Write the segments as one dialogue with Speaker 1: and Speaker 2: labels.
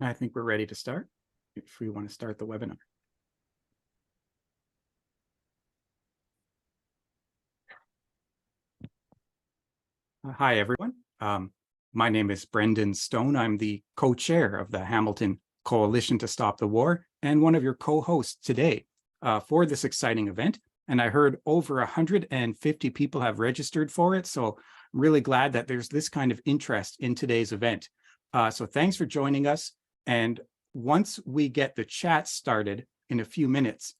Speaker 1: I think we're ready to start, if we want to start the webinar. Hi, everyone. My name is Brendan Stone. I'm the co-chair of the Hamilton Coalition to Stop the War and one of your co-hosts today for this exciting event. And I heard over 150 people have registered for it. So I'm really glad that there's this kind of interest in today's event. So thanks for joining us. And once we get the chat started in a few minutes,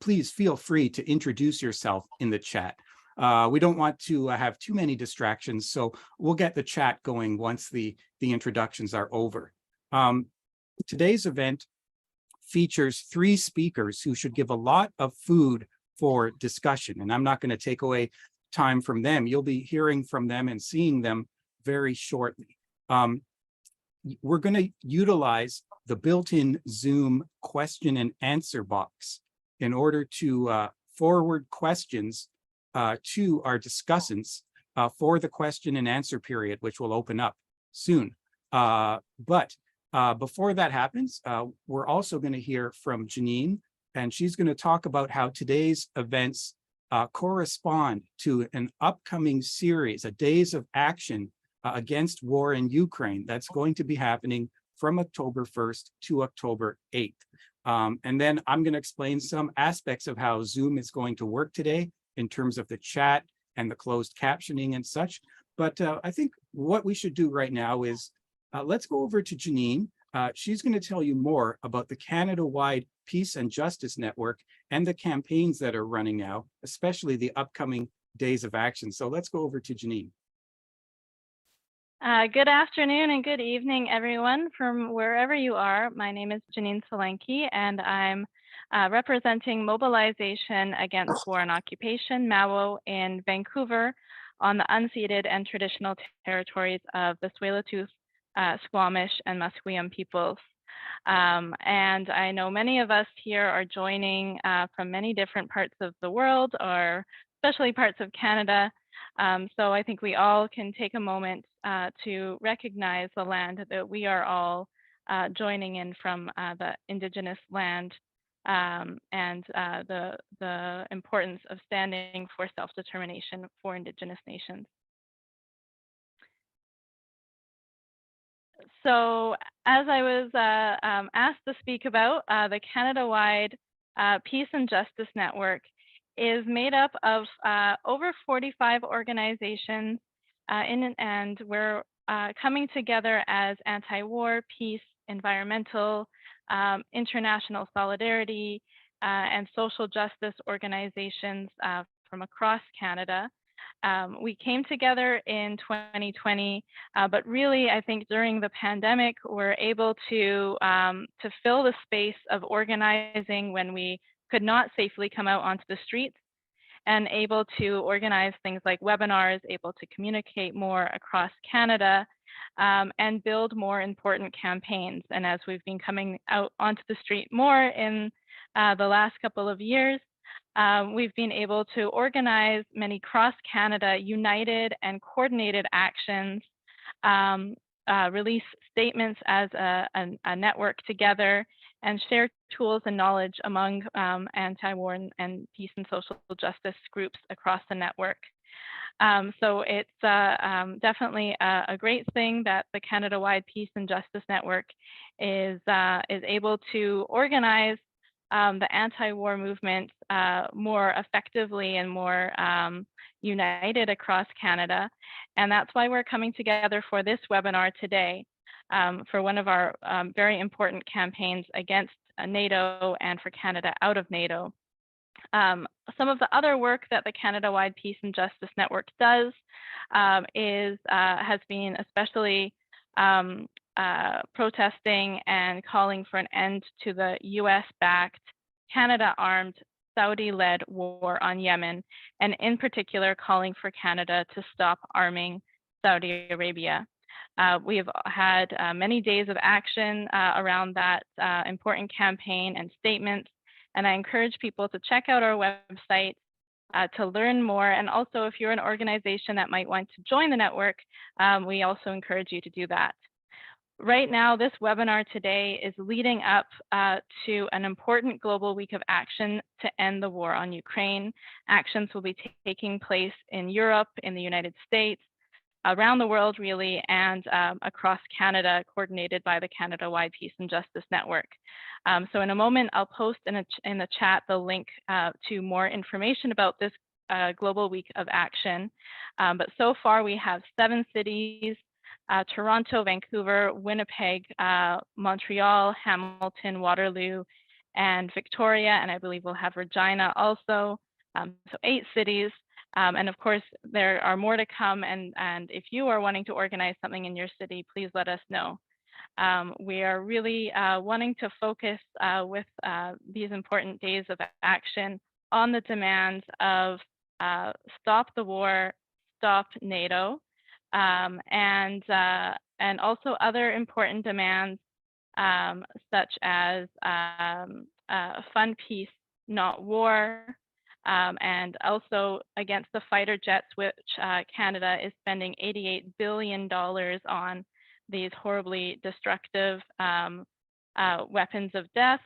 Speaker 1: please feel free to introduce yourself in the chat. We don't want to have too many distractions, so we'll get the chat going once the introductions are over. Today's event features 3 speakers who should give a lot of food for discussion, and I'm not going to take away time from them. You'll be hearing from them and seeing them very shortly. We're going to utilize the built-in Zoom question and answer box in order to forward questions to our discussants for the question and answer period, which will open up soon. But before that happens, we're also going to hear from Janine, and she's going to talk about how today's events correspond to an upcoming series, a Days of Action against War in Ukraine, that's going to be happening from October 1st to October 8th. And then I'm going to explain some aspects of how Zoom is going to work today in terms of the chat and the closed captioning and such. But I think what we should do right now is let's go over to Janine. She's going to tell you more about the Canada-wide Peace and Justice Network and the campaigns that are running now, especially the upcoming Days of Action. So let's go over to Janine.
Speaker 2: Good afternoon and good evening, everyone, from wherever you are. My name is Janine Solanki, and I'm representing Mobilization Against War and Occupation, MAWO, in Vancouver on the unceded and traditional territories of the Tsleil-Waututh, Squamish, and Musqueam peoples. And I know many of us here are joining from many different parts of the world, or especially parts of Canada. So I think we all can take a moment to recognize the land that we are all joining in from the Indigenous land, and the importance of standing for self-determination for Indigenous nations. So as I was asked to speak about, the Canada-wide Peace and Justice Network is made up of over 45 organizations, and we're coming together as anti-war, peace, environmental, international solidarity, and social justice organizations from across Canada. We came together in 2020, but really, I think during the pandemic, we're able to fill the space of organizing when we could not safely come out onto the streets, and able to organize things like webinars, able to communicate more across Canada, and build more important campaigns. And as we've been coming out onto the street more in the last couple of years, we've been able to organize many cross-Canada united and coordinated actions, release statements as a network together, and share tools and knowledge among anti-war and peace and social justice groups across the network. So it's definitely a great thing that the Canada-wide Peace and Justice Network is able to organize the anti-war movement more effectively and more united across Canada. And that's why we're coming together for this webinar today for one of our very important campaigns against NATO and for Canada out of NATO. Some of the other work that the Canada-wide Peace and Justice Network does has been especially protesting and calling for an end to the US-backed, Canada-armed, Saudi-led war on Yemen, and in particular calling for Canada to stop arming Saudi Arabia. We have had many days of action around that important campaign and statements, and I encourage people to check out our website to learn more. And also, if you're an organization that might want to join the network, we also encourage you to do that. right now, this webinar today is leading up to an important global week of action to end the war on Ukraine. Actions will be taking place in Europe, in the United States, around the world really, and across Canada, coordinated by the Canada-wide Peace and Justice Network. So in a moment, I'll post in the chat the link to more information about this Global Week of Action. But so far we have 7 cities, Toronto, Vancouver, Winnipeg, Montreal, Hamilton, Waterloo, and Victoria, and I believe we'll have Regina also. So 8 cities. And of course, there are more to come. And if you are wanting to organize something in your city, please let us know. We are really wanting to focus with these important days of action on the demands of stop the war, stop NATO, and also other important demands such as fund peace, not war, and also against the fighter jets, which Canada is spending $88 billion on, these horribly destructive weapons of death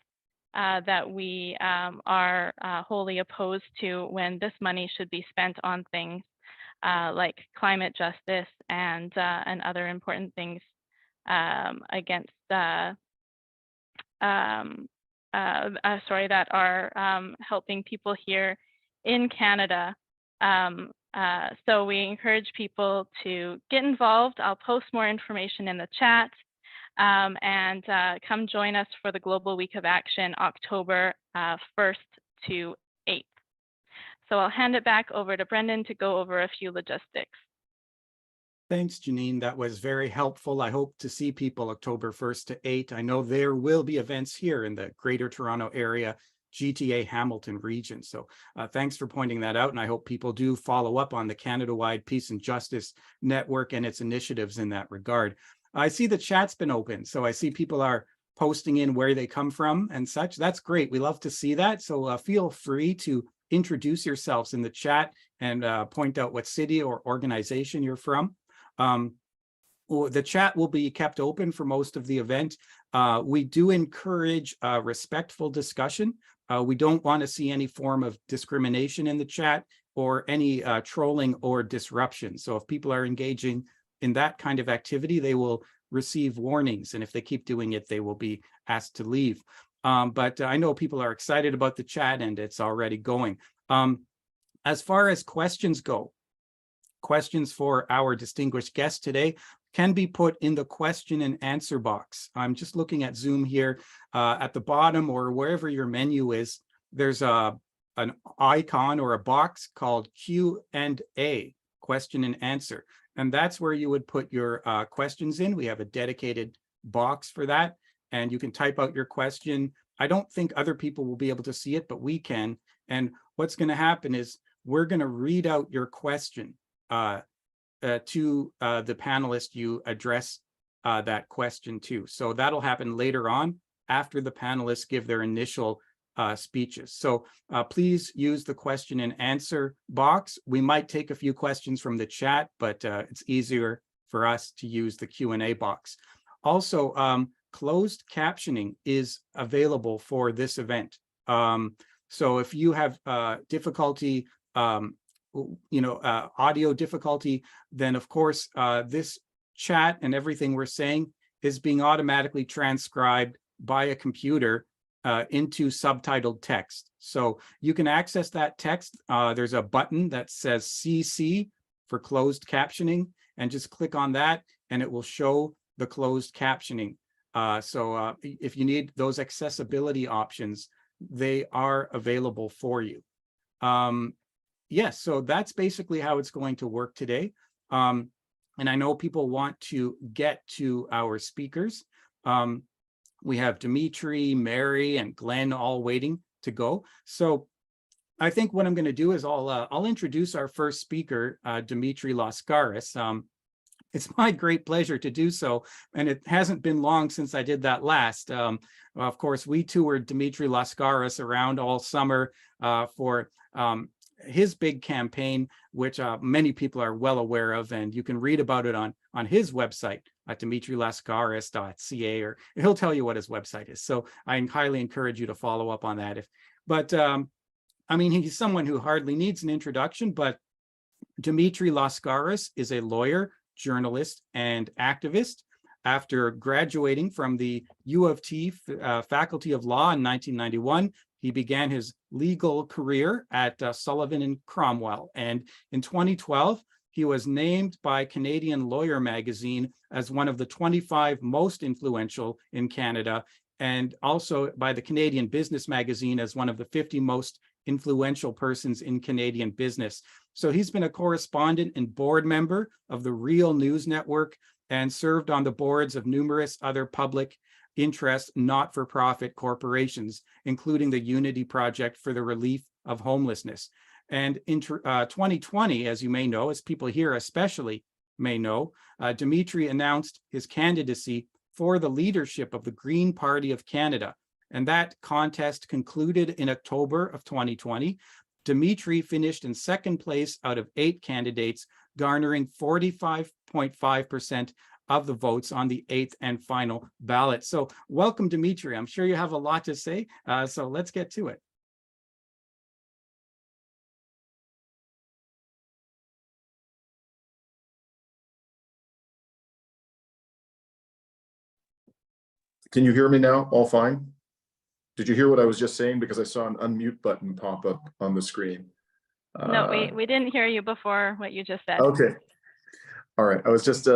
Speaker 2: that we are wholly opposed to, when this money should be spent on things like climate justice and other important things against that are helping people here in Canada. So we encourage people to get involved. I'll post more information in the chat, and come join us for the Global Week of Action, October 1st to 8th. So I'll hand it back over to Brendan to go over a few logistics.
Speaker 1: Thanks, Janine. That was very helpful. I hope to see people October 1st to 8th. I know there will be events here in the Greater Toronto Area, GTA Hamilton region. So thanks for pointing that out. And I hope people do follow up on the Canada-wide Peace and Justice Network and its initiatives in that regard. I see the chat's been open. So I see people are posting in where they come from and such. That's great. We love to see that. So feel free to introduce yourselves in the chat and point out what city or organization you're from. The chat will be kept open for most of the event. We do encourage respectful discussion. We don't want to see any form of discrimination in the chat or any trolling or disruption. So if people are engaging in that kind of activity, they will receive warnings. And if they keep doing it, they will be asked to leave. But I know people are excited about the chat and it's already going. As far as questions go, questions for our distinguished guest today can be put in the question and answer box. I'm just looking at Zoom here at the bottom or wherever your menu is. There's an icon or a box called Q&A, question and answer. And that's where you would put your questions in. We have a dedicated box for that. And you can type out your question. I don't think other people will be able to see it, but we can. And what's going to happen is we're going to read out your question to the panelist you address that question to. So that'll happen later on after the panelists give their initial speeches. So please use the question and answer box. We might take a few questions from the chat, but it's easier for us to use the Q&A box. Also, closed captioning is available for this event. So if you have difficulty, audio difficulty, then of course this chat and everything we're saying is being automatically transcribed by a computer into subtitled text. So you can access that text. There's a button that says CC for closed captioning, and just click on that and it will show the closed captioning. So if you need those accessibility options, they are available for you. Yes, so that's basically how it's going to work today. And I know people want to get to our speakers. We have Dimitri, Mary, and Glenn all waiting to go. So I think what I'm going to do is I'll introduce our first speaker, Dimitri Lascaris. It's my great pleasure to do so, and it hasn't been long since I did that last. Of course, we toured Dimitri Lascaris around all summer for his big campaign, which many people are well aware of, and you can read about it on his website, at dimitrilascaris.ca, or he'll tell you what his website is. So I highly encourage you to follow up on that. I mean, he's someone who hardly needs an introduction, but Dimitri Lascaris is a lawyer, journalist, and activist. After graduating from the U of T Faculty of Law in 1991, he began his legal career at Sullivan and Cromwell. And in 2012, he was named by Canadian Lawyer magazine as one of the 25 most influential in Canada, and also by the Canadian Business magazine as one of the 50 most influential persons in Canadian business. So he's been a correspondent and board member of the Real News Network and served on the boards of numerous other public interest not-for-profit corporations, including the Unity Project for the Relief of Homelessness. And in 2020, as you may know, as people here especially may know, Dimitri announced his candidacy for the leadership of the Green Party of Canada. And that contest concluded in October of 2020. Dimitri finished in second place out of 8 candidates, garnering 45.5% of the votes on the 8th and final ballot. So welcome, Dimitri. I'm sure you have a lot to say, so let's get to it.
Speaker 3: Can you hear me now? All fine? Did you hear what I was just saying? Because I saw an unmute button pop up on the screen.
Speaker 2: No, we didn't hear you before what you just said.
Speaker 3: Okay. All right. I was just,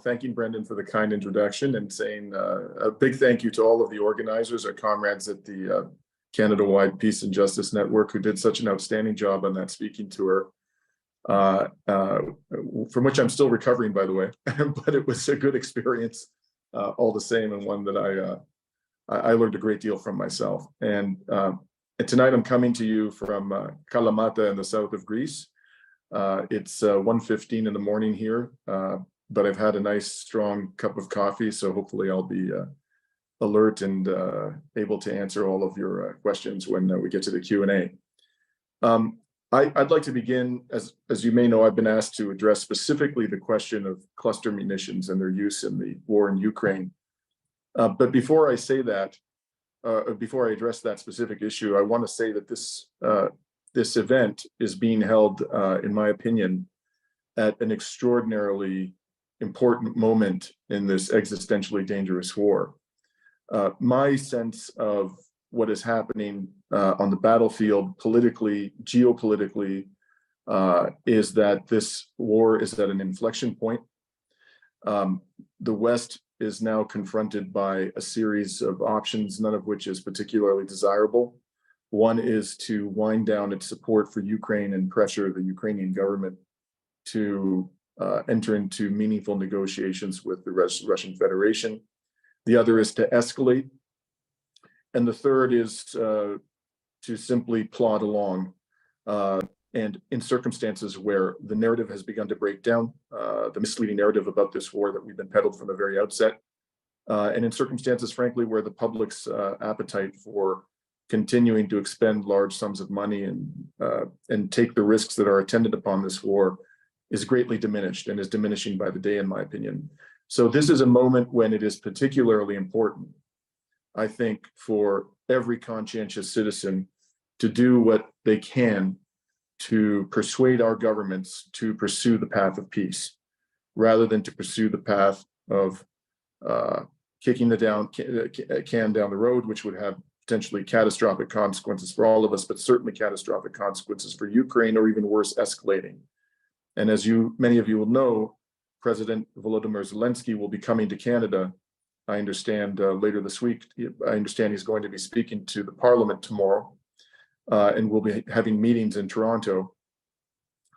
Speaker 3: thanking Brendan for the kind introduction and saying a big thank you to all of the organizers, our comrades at the Canada-wide Peace and Justice Network, who did such an outstanding job on that speaking tour, from which I'm still recovering, by the way, but it was a good experience all the same, and one that I learned a great deal from myself. And tonight I'm coming to you from Kalamata in the south of Greece. It's 1:15 in the morning here, but I've had a nice strong cup of coffee, so hopefully I'll be alert and able to answer all of your questions when we get to the Q&A. I'd like to begin, as you may know, I've been asked to address specifically the question of cluster munitions and their use in the war in Ukraine. But before I say that, before I address that specific issue, I want to say that this event is being held, in my opinion, at an extraordinarily important moment in this existentially dangerous war. My sense of what is happening on the battlefield politically, geopolitically, is that this war is at an inflection point. The West is now confronted by a series of options, none of which is particularly desirable. One is to wind down its support for Ukraine and pressure the Ukrainian government to enter into meaningful negotiations with the Russian Federation. The other is to escalate. And the third is to simply plod along. And in circumstances where the narrative has begun to break down, the misleading narrative about this war that we've been peddled from the very outset, and in circumstances, frankly, where the public's appetite for continuing to expend large sums of money and take the risks that are attendant upon this war is greatly diminished, and is diminishing by the day, in my opinion. So this is a moment when it is particularly important, I think, for every conscientious citizen to do what they can to persuade our governments to pursue the path of peace, rather than to pursue the path of kicking the can down the road, which would have potentially catastrophic consequences for all of us, but certainly catastrophic consequences for Ukraine, or even worse, escalating. And as many of you will know, President Volodymyr Zelensky will be coming to Canada, I understand, later this week. I understand he's going to be speaking to the Parliament tomorrow, and we'll be having meetings in Toronto.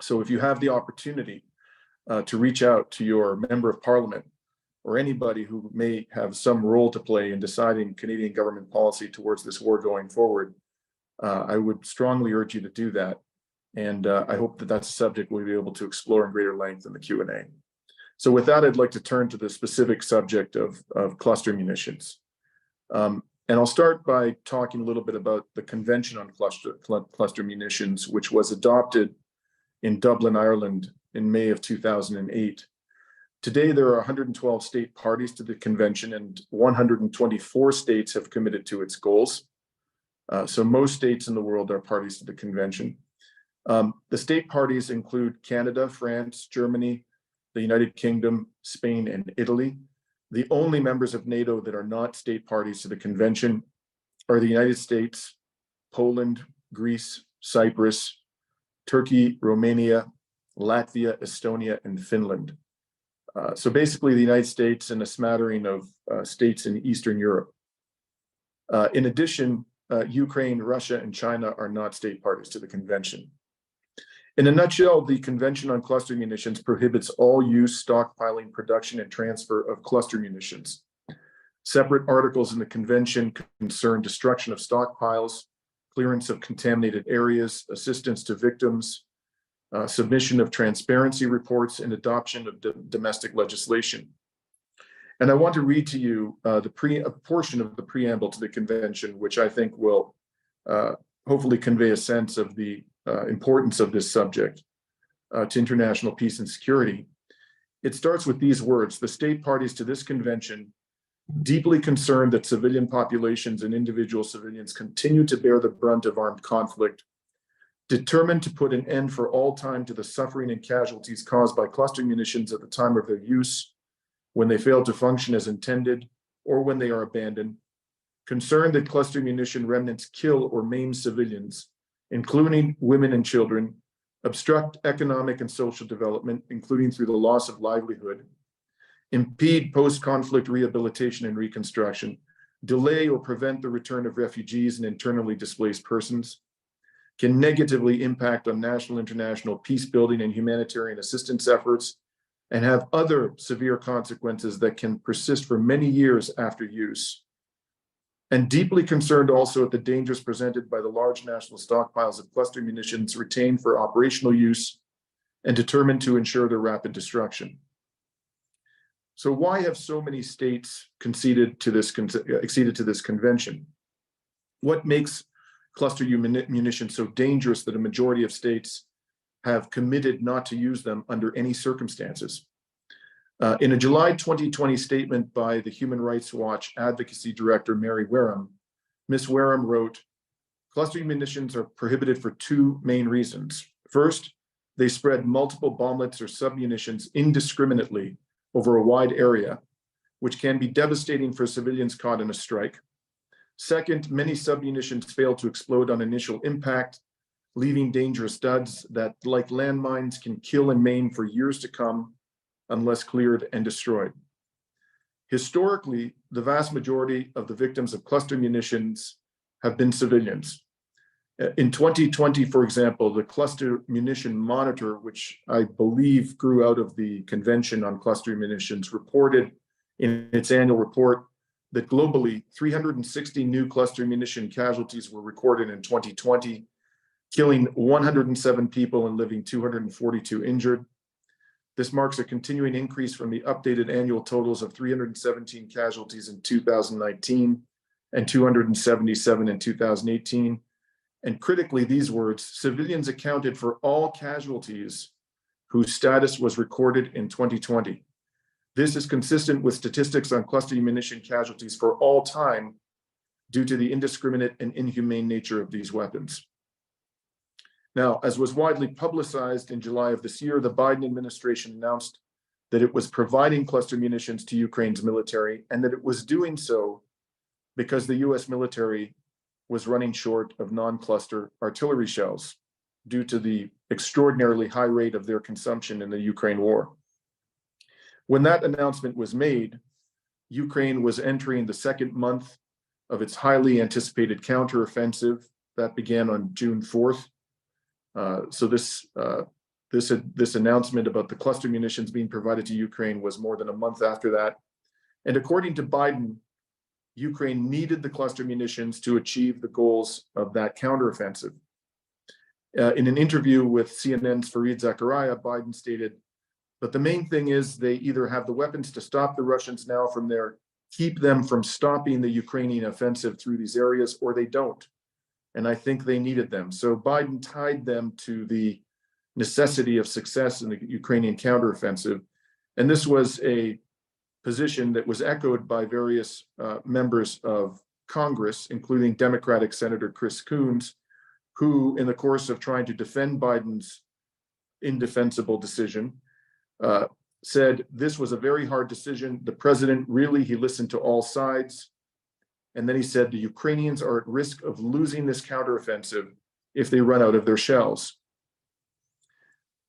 Speaker 3: So if you have the opportunity to reach out to your member of Parliament, or anybody who may have some role to play in deciding Canadian government policy towards this war going forward, I would strongly urge you to do that. And I hope that that's a subject we'll be able to explore in greater length in the Q&A. So with that, I'd like to turn to the specific subject of cluster munitions. And I'll start by talking a little bit about the Convention on Cluster Munitions, which was adopted in Dublin, Ireland in May of 2008. Today, there are 112 state parties to the convention, and 124 states have committed to its goals. So most states in the world are parties to the convention. The state parties include Canada, France, Germany, the United Kingdom, Spain, and Italy. The only members of NATO that are not state parties to the convention are the United States, Poland, Greece, Cyprus, Turkey, Romania, Latvia, Estonia, and Finland. So basically the United States and a smattering of states in Eastern Europe. In addition, Ukraine, Russia, and China are not state parties to the convention. In a nutshell, the Convention on Cluster Munitions prohibits all use, stockpiling, production, and transfer of cluster munitions. Separate articles in the convention concern destruction of stockpiles, clearance of contaminated areas, assistance to victims, submission of transparency reports, and adoption of domestic legislation. And I want to read to you a portion of the preamble to the convention, which I think will hopefully convey a sense of the importance of this subject to international peace and security. It starts with these words: the state parties to this convention, deeply concerned that civilian populations and individual civilians continue to bear the brunt of armed conflict, determined to put an end for all time to the suffering and casualties caused by cluster munitions at the time of their use, when they fail to function as intended, or when they are abandoned, concerned that cluster munition remnants kill or maim civilians, including women and children, obstruct economic and social development, including through the loss of livelihood, impede post-conflict rehabilitation and reconstruction, delay or prevent the return of refugees and internally displaced persons, can negatively impact on national, international peace building and humanitarian assistance efforts, and have other severe consequences that can persist for many years after use. And deeply concerned also at the dangers presented by the large national stockpiles of cluster munitions retained for operational use and determined to ensure their rapid destruction. So why have so many states acceded to this convention? What makes cluster munitions so dangerous that a majority of states have committed not to use them under any circumstances? In a July 2020 statement by the Human Rights Watch Advocacy Director, Mary Wareham, Ms. Wareham wrote, cluster munitions are prohibited for two main reasons. First, they spread multiple bomblets or submunitions indiscriminately over a wide area, which can be devastating for civilians caught in a strike. Second, many submunitions fail to explode on initial impact, leaving dangerous duds that, like landmines, can kill and maim for years to come unless cleared and destroyed. Historically, the vast majority of the victims of cluster munitions have been civilians. In 2020, for example, the Cluster Munition Monitor, which I believe grew out of the Convention on Cluster Munitions, reported in its annual report that globally 360 new cluster munition casualties were recorded in 2020, killing 107 people and leaving 242 injured. This marks a continuing increase from the updated annual totals of 317 casualties in 2019 and 277 in 2018. And critically, these words, civilians accounted for all casualties whose status was recorded in 2020. This is consistent with statistics on cluster munition casualties for all time due to the indiscriminate and inhumane nature of these weapons. Now, as was widely publicized in July of this year, the Biden administration announced that it was providing cluster munitions to Ukraine's military, and that it was doing so because the US military was running short of non-cluster artillery shells due to the extraordinarily high rate of their consumption in the Ukraine war. When that announcement was made, Ukraine was entering the second month of its highly anticipated counteroffensive that began on June 4th. So this announcement about the cluster munitions being provided to Ukraine was more than a month after that. And according to Biden, Ukraine needed the cluster munitions to achieve the goals of that counteroffensive. In an interview with CNN's Fareed Zakaria, Biden stated, but the main thing is they either have the weapons to stop the Russians now from there, keep them from stopping the Ukrainian offensive through these areas, or they don't. And I think they needed them. So Biden tied them to the necessity of success in the Ukrainian counteroffensive. And this was a position that was echoed by various members of Congress, including Democratic Senator Chris Coons, who, in the course of trying to defend Biden's indefensible decision, said this was a very hard decision. The president really, he listened to all sides. And then he said the Ukrainians are at risk of losing this counteroffensive if they run out of their shells.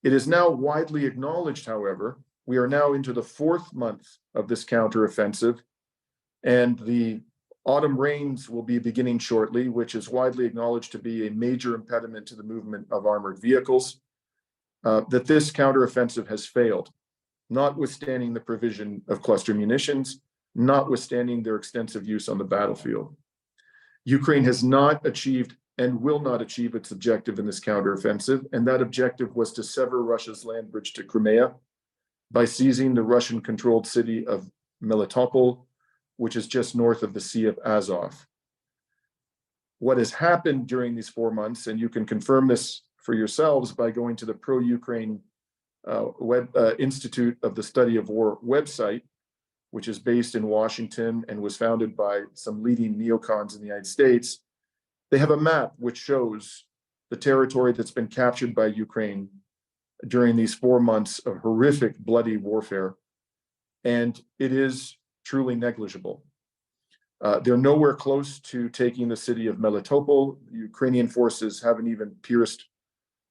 Speaker 3: It is now widely acknowledged, however, we are now into the 4th month of this counteroffensive, and the autumn rains will be beginning shortly, which is widely acknowledged to be a major impediment to the movement of armored vehicles, that this counteroffensive has failed, notwithstanding the provision of cluster munitions, notwithstanding their extensive use on the battlefield. Ukraine has not achieved and will not achieve its objective in this counteroffensive, and that objective was to sever Russia's land bridge to Crimea by seizing the Russian-controlled city of Melitopol, which is just north of the Sea of Azov. What has happened during these 4 months, and you can confirm this for yourselves by going to the Pro-Ukraine Institute of the Study of War website, which is based in Washington and was founded by some leading neocons in the United States. They have a map which shows the territory that's been captured by Ukraine during these 4 months of horrific, bloody warfare. And it is truly negligible. They're nowhere close to taking the city of Melitopol. Ukrainian forces haven't even pierced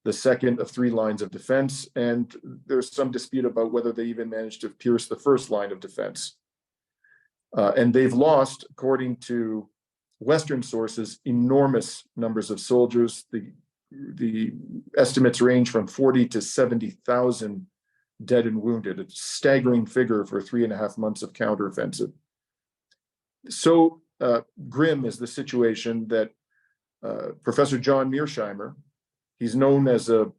Speaker 3: the second of 3 lines of defense, and there's some dispute about whether they even managed to pierce the first line of defense. And they've lost, according to Western sources, enormous numbers of soldiers. The estimates range from 40 to 70,000 dead and wounded, a staggering figure for 3.5 months of counteroffensive. So grim is the situation that Professor John Mearsheimer, he's known as a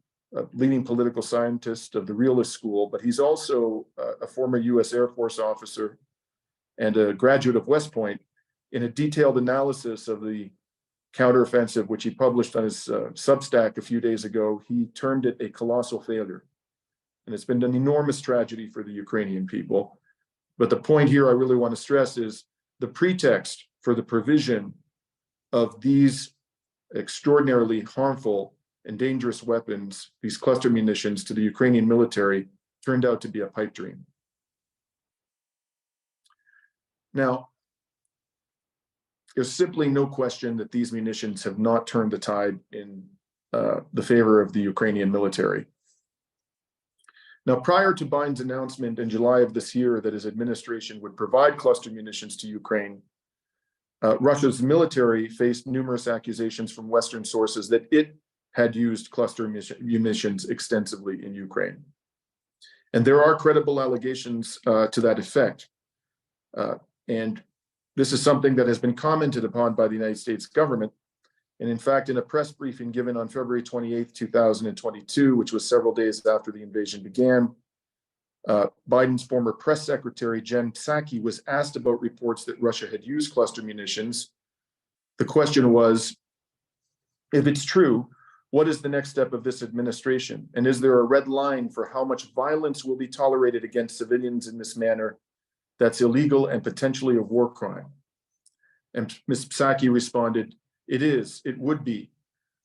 Speaker 3: leading political scientist of the realist school, but he's also a former US Air Force officer and a graduate of West Point. In a detailed analysis of the counteroffensive, which he published on his Substack a few days ago, he termed it a colossal failure. And it's been an enormous tragedy for the Ukrainian people. But the point here I really want to stress is the pretext for the provision of these extraordinarily harmful and dangerous weapons, these cluster munitions, to the Ukrainian military turned out to be a pipe dream. Now, there's simply no question that these munitions have not turned the tide in the favor of the Ukrainian military. Now, prior to Biden's announcement in July of this year that his administration would provide cluster munitions to Ukraine, Russia's military faced numerous accusations from Western sources that it had used cluster munitions extensively in Ukraine. And there are credible allegations to that effect. And this is something that has been commented upon by the United States government. And in fact, in a press briefing given on February 28th, 2022, which was several days after the invasion began, Biden's former press secretary, Jen Psaki, was asked about reports that Russia had used cluster munitions. The question was, if it's true, what is the next step of this administration? And is there a red line for how much violence will be tolerated against civilians in this manner that's illegal and potentially a war crime? And Ms. Psaki responded, it would be.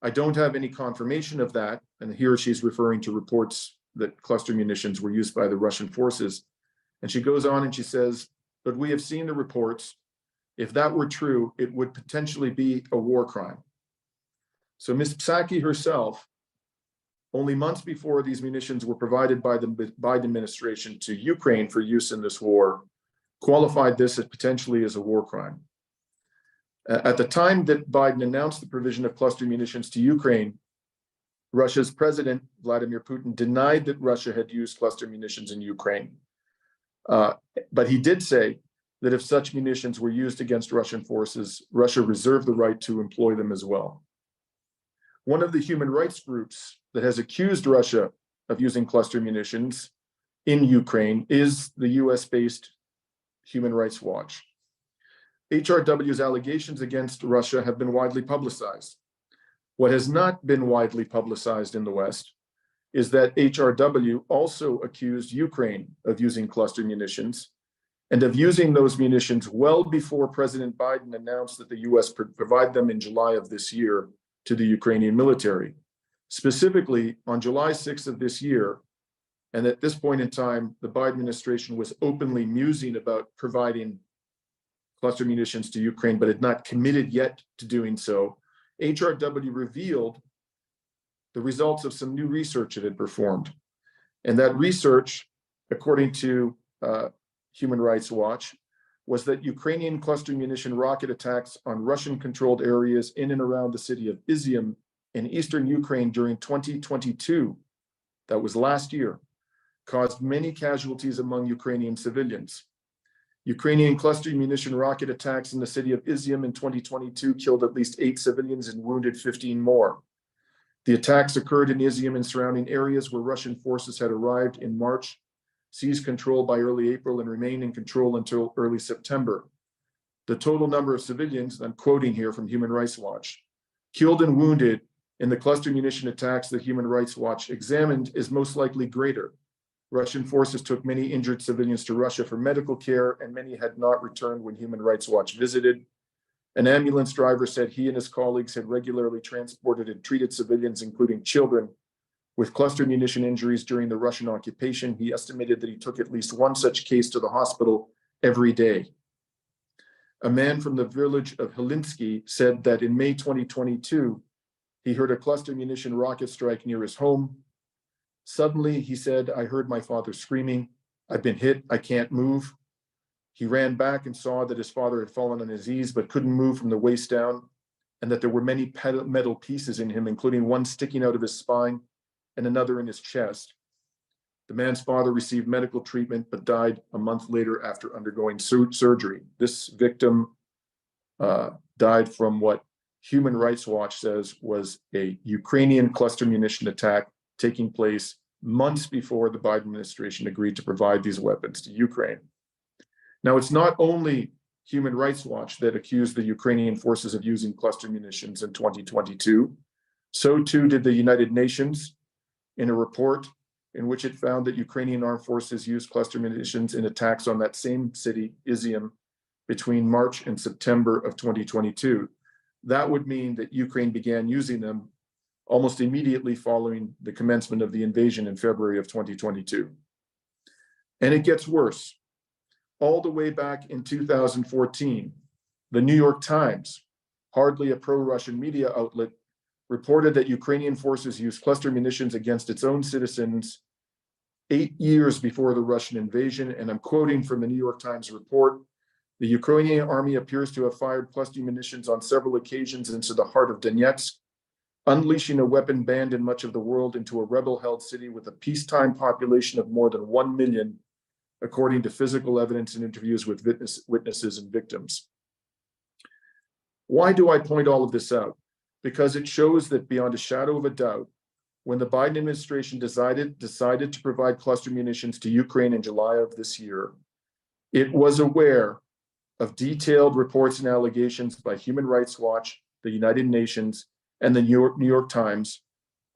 Speaker 3: I don't have any confirmation of that. And here she's referring to reports that cluster munitions were used by the Russian forces. And she goes on and she says, but we have seen the reports. If that were true, it would potentially be a war crime. So Ms. Psaki herself, only months before these munitions were provided by the Biden administration to Ukraine for use in this war, qualified this as potentially as a war crime. At the time that Biden announced the provision of cluster munitions to Ukraine, Russia's president, Vladimir Putin, denied that Russia had used cluster munitions in Ukraine. But he did say that if such munitions were used against Russian forces, Russia reserved the right to employ them as well. One of the human rights groups that has accused Russia of using cluster munitions in Ukraine is the US-based Human Rights Watch. HRW's allegations against Russia have been widely publicized. What has not been widely publicized in the West is that HRW also accused Ukraine of using cluster munitions and of using those munitions well before President Biden announced that the US would provide them in July of this year to the Ukrainian military. Specifically, on July 6th of this year, and at this point in time, the Biden administration was openly musing about providing cluster munitions to Ukraine, but had not committed yet to doing so. HRW revealed the results of some new research it had performed. And that research, according to Human Rights Watch, was that Ukrainian cluster munition rocket attacks on Russian-controlled areas in and around the city of Izium in eastern Ukraine during 2022, that was last year, caused many casualties among Ukrainian civilians. Ukrainian cluster munition rocket attacks in the city of Izium in 2022 killed at least 8 civilians and wounded 15 more. The attacks occurred in Izium and surrounding areas where Russian forces had arrived in March, seized control by early April, and remained in control until early September. The total number of civilians, I'm quoting here from Human Rights Watch, killed and wounded in the cluster munition attacks that Human Rights Watch examined is most likely greater. Russian forces took many injured civilians to Russia for medical care, and many had not returned when Human Rights Watch visited. An ambulance driver said he and his colleagues had regularly transported and treated civilians, including children, with cluster munition injuries during the Russian occupation. He estimated that he took at least one such case to the hospital every day. A man from the village of Helinsky said that in May 2022, he heard a cluster munition rocket strike near his home. Suddenly, he said, I heard my father screaming, I've been hit, I can't move. He ran back and saw that his father had fallen on his knees, but couldn't move from the waist down, and that there were many metal pieces in him, including one sticking out of his spine and another in his chest. The man's father received medical treatment, but died a month later after undergoing surgery. This victim died from what Human Rights Watch says was a Ukrainian cluster munition attack taking place months before the Biden administration agreed to provide these weapons to Ukraine. Now, it's not only Human Rights Watch that accused the Ukrainian forces of using cluster munitions in 2022. So too did the United Nations in a report in which it found that Ukrainian armed forces used cluster munitions in attacks on that same city, Izium, between March and September of 2022. That would mean that Ukraine began using them almost immediately following the commencement of the invasion in February of 2022. And it gets worse. All the way back in 2014, the New York Times, hardly a pro-Russian media outlet, reported that Ukrainian forces used cluster munitions against its own citizens 8 years before the Russian invasion. And I'm quoting from the New York Times report, the Ukrainian army appears to have fired cluster munitions on several occasions into the heart of Donetsk, unleashing a weapon banned in much of the world into a rebel-held city with a peacetime population of more than 1 million, according to physical evidence and interviews with witnesses and victims. Why do I point all of this out? Because it shows that beyond a shadow of a doubt, when the Biden administration decided to provide cluster munitions to Ukraine in July of this year, it was aware of detailed reports and allegations by Human Rights Watch, the United Nations, and the New York Times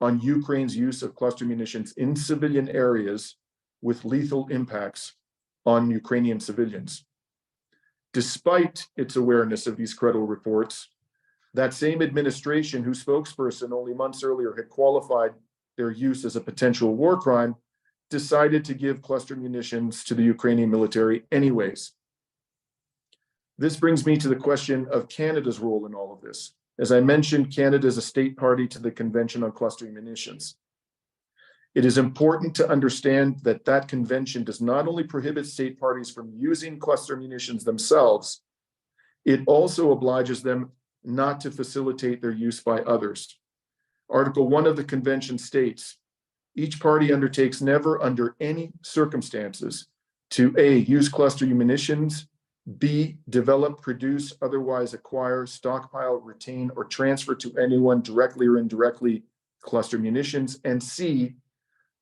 Speaker 3: on Ukraine's use of cluster munitions in civilian areas with lethal impacts on Ukrainian civilians. Despite its awareness of these credible reports, that same administration, whose spokesperson only months earlier had qualified their use as a potential war crime, decided to give cluster munitions to the Ukrainian military anyways. This brings me to the question of Canada's role in all of this. As I mentioned, Canada is a state party to the Convention on Cluster Munitions. It is important to understand that that convention does not only prohibit state parties from using cluster munitions themselves, it also obliges them not to facilitate their use by others. Article 1 of the convention states, each party undertakes never under any circumstances to A, use cluster munitions, B, develop, produce, otherwise acquire, stockpile, retain, or transfer to anyone directly or indirectly cluster munitions, and C,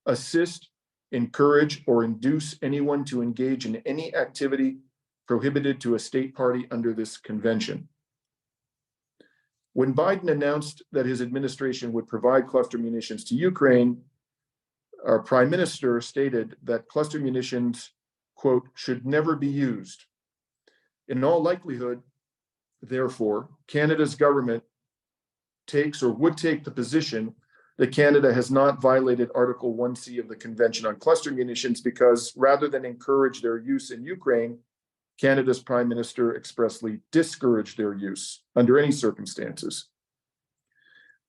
Speaker 3: assist, encourage, or induce anyone to engage in any activity prohibited to a state party under this convention. When Biden announced that his administration would provide cluster munitions to Ukraine, our prime minister stated that cluster munitions, quote, should never be used. In all likelihood, therefore, Canada's government takes or would take the position that Canada has not violated Article 1C of the Convention on Cluster Munitions because rather than encourage their use in Ukraine, Canada's Prime Minister expressly discouraged their use under any circumstances.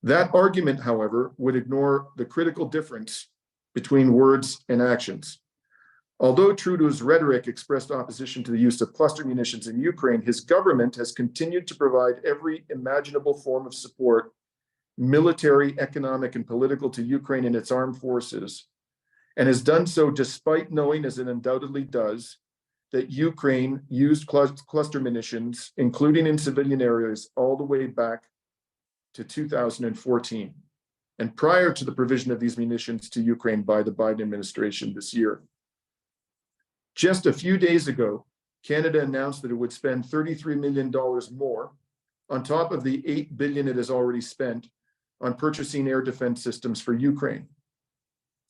Speaker 3: That argument, however, would ignore the critical difference between words and actions. Although Trudeau's rhetoric expressed opposition to the use of cluster munitions in Ukraine, his government has continued to provide every imaginable form of support, military, economic, and political, to Ukraine and its armed forces, and has done so despite knowing, as it undoubtedly does, that Ukraine used cluster munitions, including in civilian areas, all the way back to 2014, and prior to the provision of these munitions to Ukraine by the Biden administration this year. Just a few days ago, Canada announced that it would spend $33 million more on top of the $8 billion it has already spent on purchasing air defense systems for Ukraine.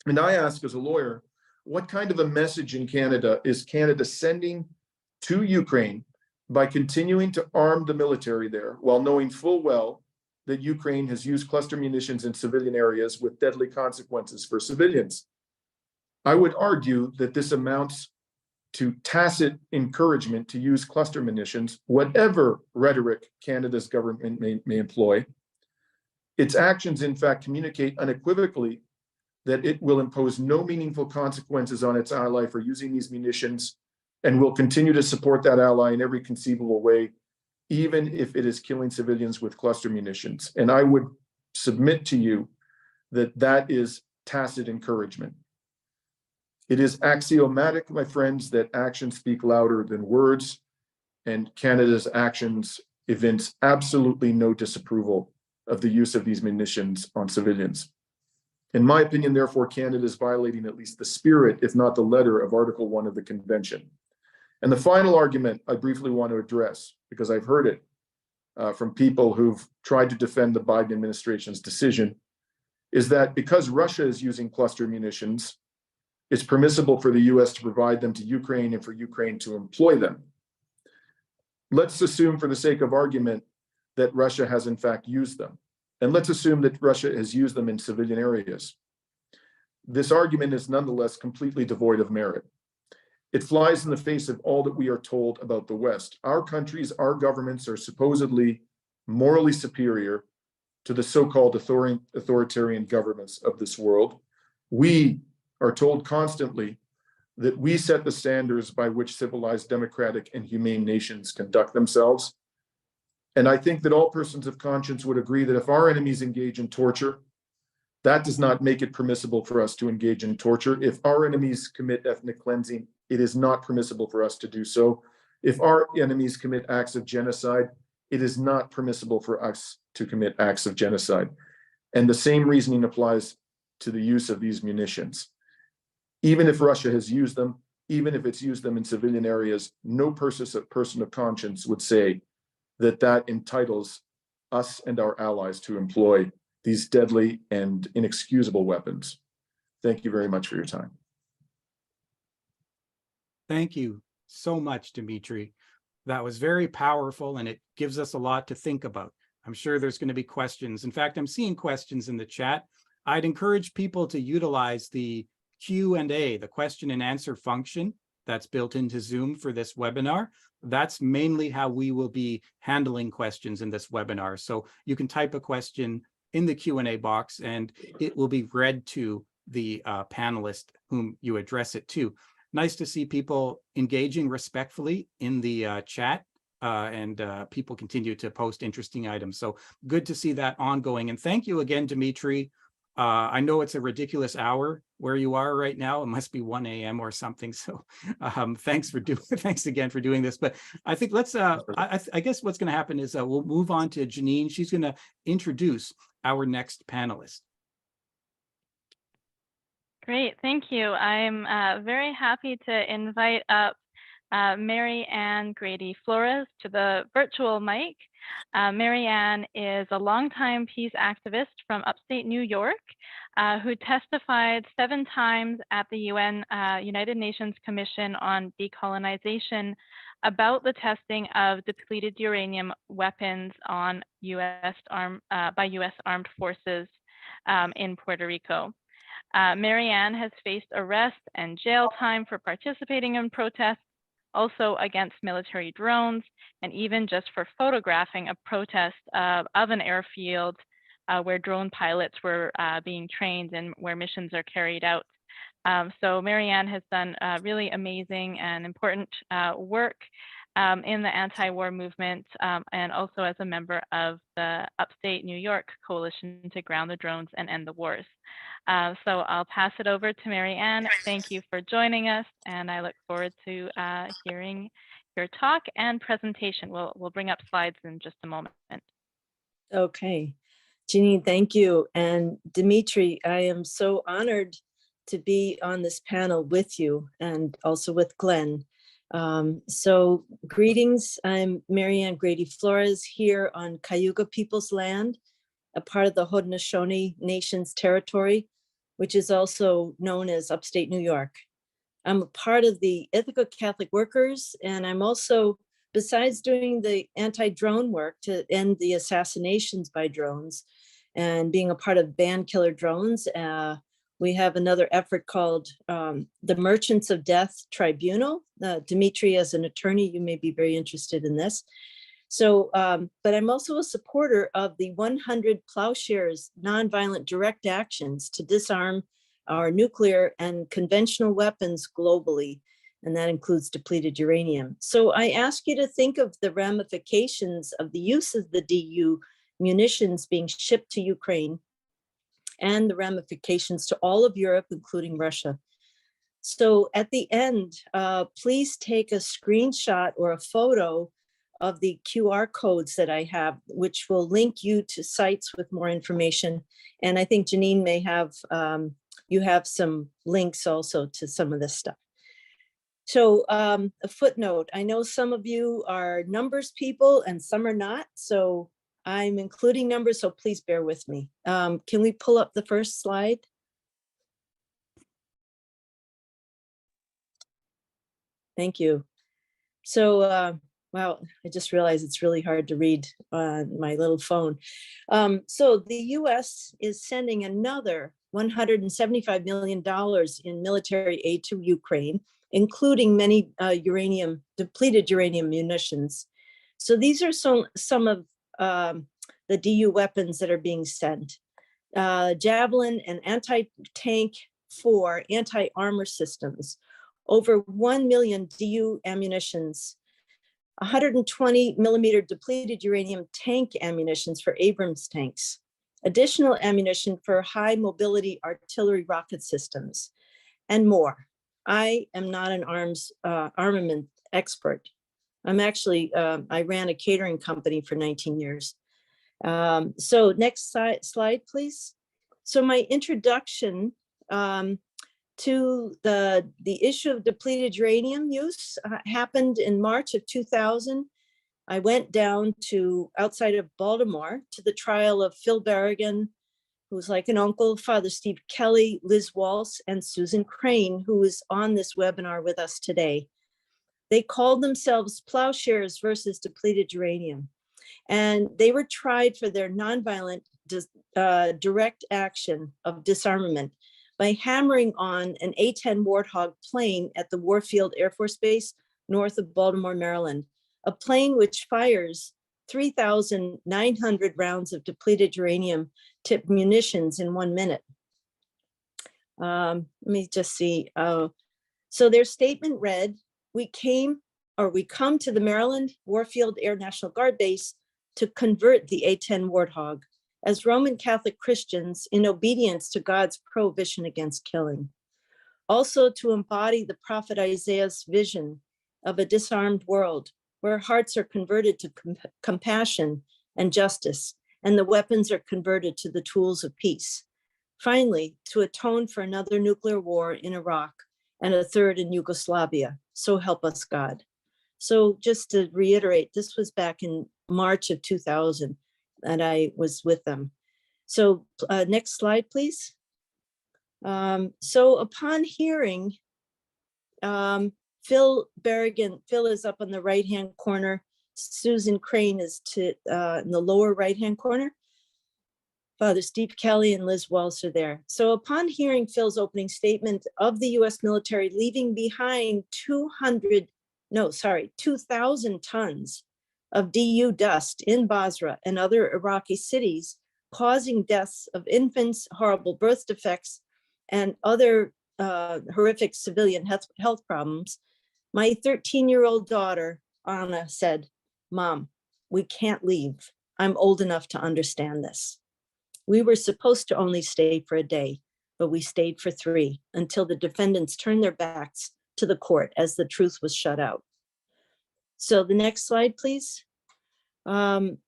Speaker 3: And I ask as a lawyer, what kind of a message in Canada is Canada sending to Ukraine by continuing to arm the military there while knowing full well that Ukraine has used cluster munitions in civilian areas with deadly consequences for civilians? I would argue that this amounts to tacit encouragement to use cluster munitions, whatever rhetoric Canada's government may employ. Its actions, in fact, communicate unequivocally that it will impose no meaningful consequences on its ally for using these munitions and will continue to support that ally in every conceivable way, even if it is killing civilians with cluster munitions. And I would submit to you that that is tacit encouragement. It is axiomatic, my friends, that actions speak louder than words, and Canada's actions evince absolutely no disapproval of the use of these munitions on civilians. In my opinion, therefore, Canada is violating at least the spirit, if not the letter, of Article 1 of the Convention. And the final argument I briefly want to address, because I've heard it from people who've tried to defend the Biden administration's decision, is that because Russia is using cluster munitions, it's permissible for the US to provide them to Ukraine and for Ukraine to employ them. Let's assume, for the sake of argument, that Russia has in fact used them. And let's assume that Russia has used them in civilian areas. This argument is nonetheless completely devoid of merit. It flies in the face of all that we are told about the West. Our countries, our governments are supposedly morally superior to the so-called authoritarian governments of this world. We are told constantly that we set the standards by which civilized, democratic, and humane nations conduct themselves. And I think that all persons of conscience would agree that if our enemies engage in torture, that does not make it permissible for us to engage in torture. If our enemies commit ethnic cleansing, it is not permissible for us to do so. If our enemies commit acts of genocide, it is not permissible for us to commit acts of genocide. And the same reasoning applies to the use of these munitions. Even if Russia has used them, even if it's used them in civilian areas, no person of conscience would say that that entitles us and our allies to employ these deadly and inexcusable weapons. Thank you very much for your time.
Speaker 1: Thank you so much, Dimitri. That was very powerful, and it gives us a lot to think about. I'm sure there's going to be questions. In fact, I'm seeing questions in the chat. I'd encourage people to utilize the Q&A, the question and answer function that's built into Zoom for this webinar. That's mainly how we will be handling questions in this webinar. So you can type a question in the Q&A box and it will be read to the panelist whom you address it to. Nice to see people engaging respectfully in the chat and people continue to post interesting items. So good to see that ongoing. And thank you again, Dimitri. I know it's a ridiculous hour where you are right now. It must be 1 a.m. or something. So thanks again for doing this. But I think let's, I guess what's going to happen is we'll move on to Janine. She's going to introduce our next panelist.
Speaker 2: Great, thank you. I'm very happy to invite up Mary Ann Grady Flores to the virtual mic. Mary Ann is a longtime peace activist from upstate New York. who testified 7 times at the UN United Nations Commission on Decolonization about the testing of depleted uranium weapons on by US armed forces in Puerto Rico. Marianne has faced arrest and jail time for participating in protests, also against military drones, and even just for photographing a protest of an airfield where drone pilots were being trained and where missions are carried out. So Marianne has done really amazing and important work in the anti-war movement, and also as a member of the Upstate New York Coalition to Ground the Drones and End the Wars. So I'll pass it over to Marianne. Thank you for joining us, and I look forward to hearing your talk and presentation. We'll bring up slides in just a moment.
Speaker 4: Okay, Janine, thank you. And Dimitri, I am so honored to be on this panel with you and also with Glenn. So greetings, I'm Marianne Grady Flores here on Cayuga People's Land, a part of the Haudenosaunee Nation's territory, which is also known as Upstate New York. I'm a part of the Ithaca Catholic Workers, and I'm also, besides doing the anti-drone work to end the assassinations by drones and being a part of Ban Killer Drones, we have another effort called the Merchants of Death Tribunal. Dimitri, as an attorney, you may be very interested in this. So, but I'm also a supporter of the 100 Plowshares Nonviolent Direct Actions to disarm our nuclear and conventional weapons globally, and that includes depleted uranium. So I ask you to think of the ramifications of the use of the DU munitions being shipped to Ukraine and the ramifications to all of Europe, including Russia. So at the end, please take a screenshot or a photo of the QR codes that I have, which will link you to sites with more information. And I think Janine may have, you have some links also to some of this stuff. So a footnote, I know some of you are numbers people and some are not. So I'm including numbers, so please bear with me. Can we pull up the first slide? Thank you. So, wow, I just realized it's really hard to read on my little phone. So the US is sending another $175 million in military aid to Ukraine, including many depleted uranium munitions. So these are some of the DU weapons that are being sent. Javelin and anti-tank 4 anti-armor systems, over 1 million DU ammunitions, 120 millimeter depleted uranium tank ammunitions for Abrams tanks, additional ammunition for high mobility artillery rocket systems, and more. I am not an armament expert. I'm actually, I ran a catering company for 19 years. So next slide, please. So my introduction to the issue of depleted uranium use happened in March of 2000. I went down to outside of Baltimore to the trial of Phil Berrigan, who was like an uncle, Father Steve Kelly, Liz Walsh, and Susan Crane, who is on this webinar with us today. They called themselves Plowshares versus Depleted Uranium. And they were tried for their nonviolent direct action of disarmament by hammering on an A-10 Warthog plane at the Warfield Air Force Base north of Baltimore, Maryland, a plane which fires 3,900 rounds of depleted uranium tipped munitions in 1 minute. Let me just see. So their statement read, we come to the Maryland Warfield Air National Guard Base to convert the A-10 Warthog as Roman Catholic Christians in obedience to God's prohibition against killing. Also to embody the prophet Isaiah's vision of a disarmed world where hearts are converted to compassion and justice, and the weapons are converted to the tools of peace. Finally, to atone for another nuclear war in Iraq and a third in Yugoslavia. So help us God. So just to reiterate, this was back in March of 2000 and I was with them. So next slide, please. So upon hearing, Phil Berrigan, Phil is up on the right-hand corner. Susan Crane is in the lower right-hand corner. Father Steve Kelly and Liz Walsh are there. So upon hearing Phil's opening statement of the US military leaving behind 2,000 tons of DU dust in Basra and other Iraqi cities, causing deaths of infants, horrible birth defects, and other horrific civilian health problems, my 13-year-old daughter, Anna, said, "Mom, we can't leave. I'm old enough to understand this." We were supposed to only stay for a day, but we stayed for 3 until the defendants turned their backs to the court as the truth was shut out. So the next slide, please. The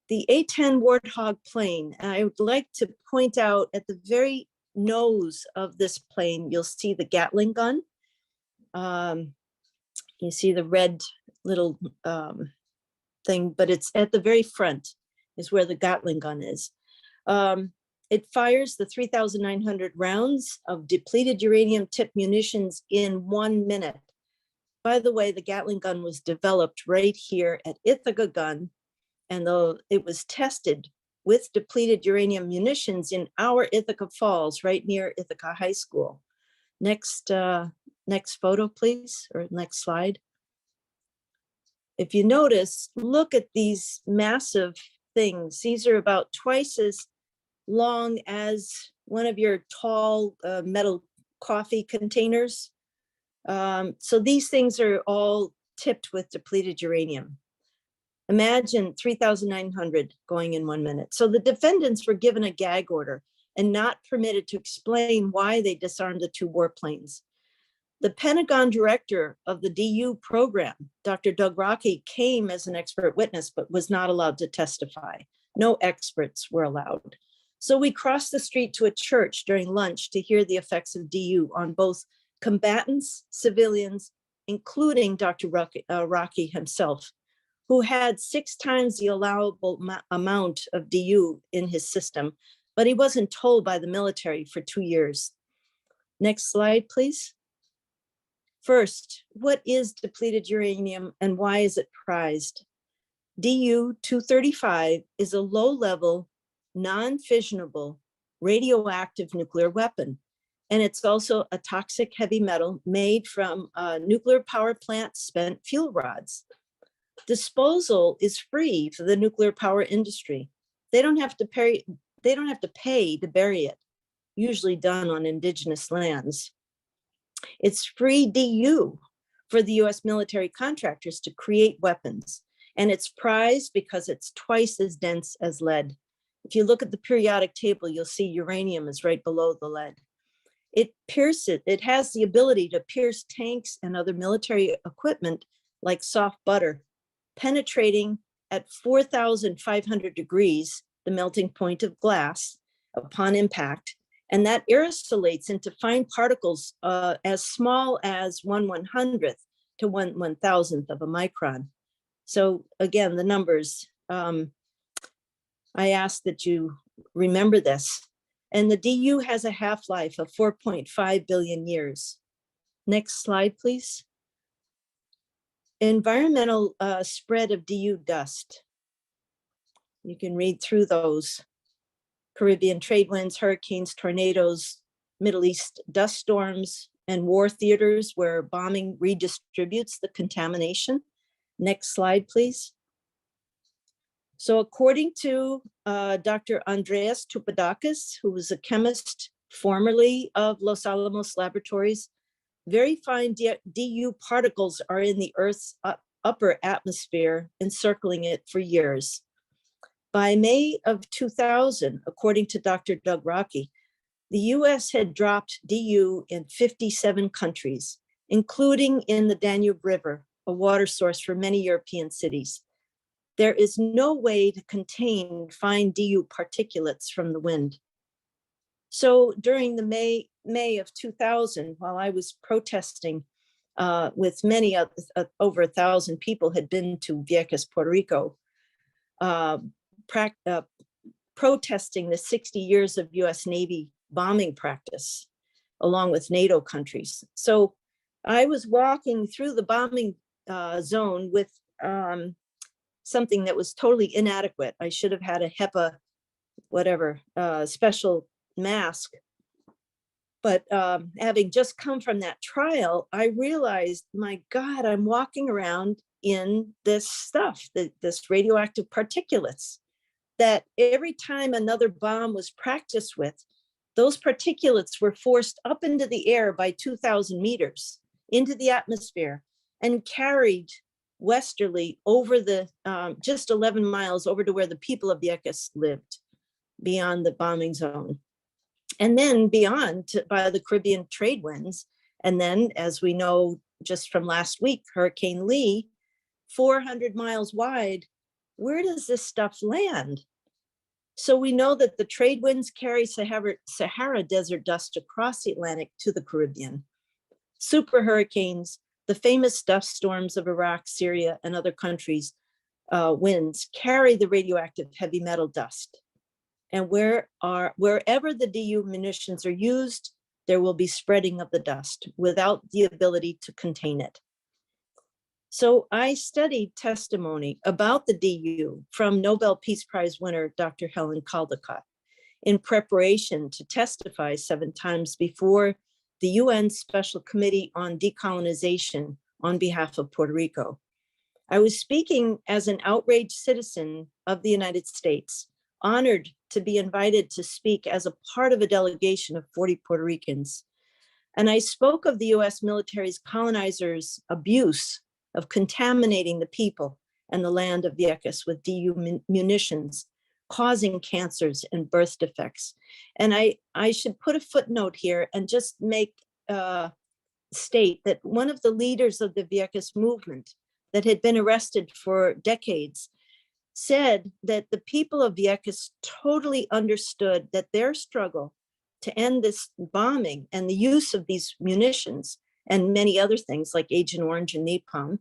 Speaker 4: A-10 Warthog plane, and I would like to point out at the very nose of this plane, you'll see the Gatling gun. You see the red little thing, but it's at the very front is where the Gatling gun is. It fires the 3,900 rounds of depleted uranium tipped munitions in 1 minute. By the way, the Gatling gun was developed right here at Ithaca Gun, and though it was tested with depleted uranium munitions in our Ithaca Falls, right near Ithaca High School. Next photo, please, or next slide. If you notice, look at these massive things. These are about twice as long as one of your tall metal coffee containers. So these things are all tipped with depleted uranium. Imagine 3,900 going in 1 minute. So the defendants were given a gag order and not permitted to explain why they disarmed the 2 warplanes. The Pentagon director of the DU program, Dr. Doug Rockey, came as an expert witness, but was not allowed to testify. No experts were allowed. So we crossed the street to a church during lunch to hear the effects of DU on both combatants, civilians, including Dr. Rockey himself, who had 6 times the allowable amount of DU in his system, but he wasn't told by the military for 2 years. Next slide, please. First, what is depleted uranium and why is it prized? DU-235 is a low-level, non-fissionable, radioactive nuclear weapon, and it's also a toxic heavy metal made from nuclear power plant spent fuel rods. Disposal is free for the nuclear power industry. They don't have to pay to bury it, usually done on indigenous lands. It's free DU for the US military contractors to create weapons, and it's prized because it's twice as dense as lead. If you look at the periodic table, you'll see uranium is right below the lead. It has the ability to pierce tanks and other military equipment like soft butter, penetrating at 4,500 degrees, the melting point of glass upon impact, and that aerosolates into fine particles as small as 1/100th to 1/1000th of a micron. So again, the numbers, I ask that you remember this. And the DU has a half-life of 4.5 billion years. Next slide, please. Environmental spread of DU dust. You can read through those. Caribbean trade winds, hurricanes, tornadoes, Middle East dust storms, and war theaters where bombing redistributes the contamination. Next slide, please. So according to Dr. Andreas Tupadakis, who was a chemist formerly of Los Alamos Laboratories, very fine DU particles are in the Earth's upper atmosphere, encircling it for years. By May of 2000, according to Dr. Doug Rockey, the US had dropped DU in 57 countries, including in the Danube River, a water source for many European cities. There is no way to contain fine DU particulates from the wind. So during the May of 2000, while I was protesting with many over 1,000 people had been to Vieques, Puerto Rico, protesting the 60 years of US Navy bombing practice. along with NATO countries. So I was walking through the bombing zone with something that was totally inadequate. I should have had a HEPA, whatever, special mask. But having just come from that trial, I realized, my God, I'm walking around in this stuff, this radioactive particulates, that every time another bomb was practiced with, those particulates were forced up into the air by 2,000 meters into the atmosphere and carried westerly over the just 11 miles over to where the people of Vieques lived, beyond the bombing zone. And then beyond by the Caribbean trade winds. And then, as we know just from last week, Hurricane Lee, 400 miles wide. Where does this stuff land? So we know that the trade winds carry Sahara desert dust across the Atlantic to the Caribbean. Super hurricanes, the famous dust storms of Iraq, Syria, and other countries' winds carry the radioactive heavy metal dust. And wherever the DU munitions are used, there will be spreading of the dust without the ability to contain it. So I studied testimony about the DU from Nobel Peace Prize winner, Dr. Helen Caldicott, in preparation to testify 7 times before the UN Special Committee on Decolonization on behalf of Puerto Rico. I was speaking as an outraged citizen of the United States, honored to be invited to speak as a part of a delegation of 40 Puerto Ricans. And I spoke of the US military's colonizers' abuse of contaminating the people and the land of Vieques with DU munitions, causing cancers and birth defects. And I should put a footnote here and just state that one of the leaders of the Vieques movement that had been arrested for decades said that the people of Vieques totally understood that their struggle to end this bombing and the use of these munitions and many other things like Agent Orange and napalm,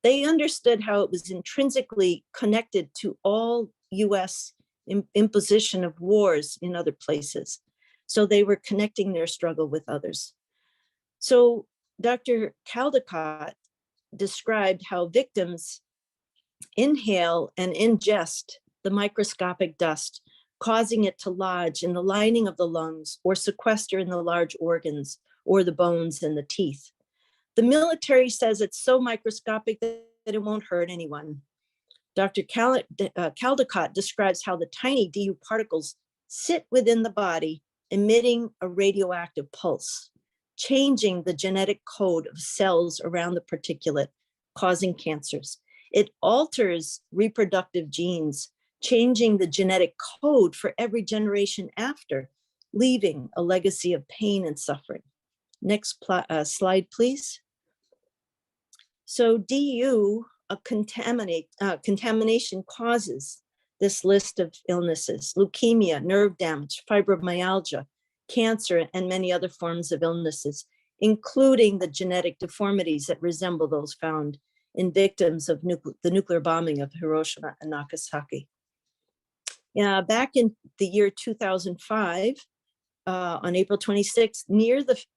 Speaker 4: they understood how it was intrinsically connected to all US imposition of wars in other places. So they were connecting their struggle with others. So Dr. Caldicott described how victims inhale and ingest the microscopic dust, causing it to lodge in the lining of the lungs or sequester in the large organs or the bones and the teeth. The military says it's so microscopic that it won't hurt anyone. Dr. Caldicott describes how the tiny DU particles sit within the body, emitting a radioactive pulse, changing the genetic code of cells around the particulate, causing cancers. It alters reproductive genes, changing the genetic code for every generation after, leaving a legacy of pain and suffering. Next slide, please. So DU, contamination causes this list of illnesses: leukemia, nerve damage, fibromyalgia, cancer, and many other forms of illnesses, including the genetic deformities that resemble those found in victims of the nuclear bombing of Hiroshima and Nagasaki. Back in the year 2005, on April 26th,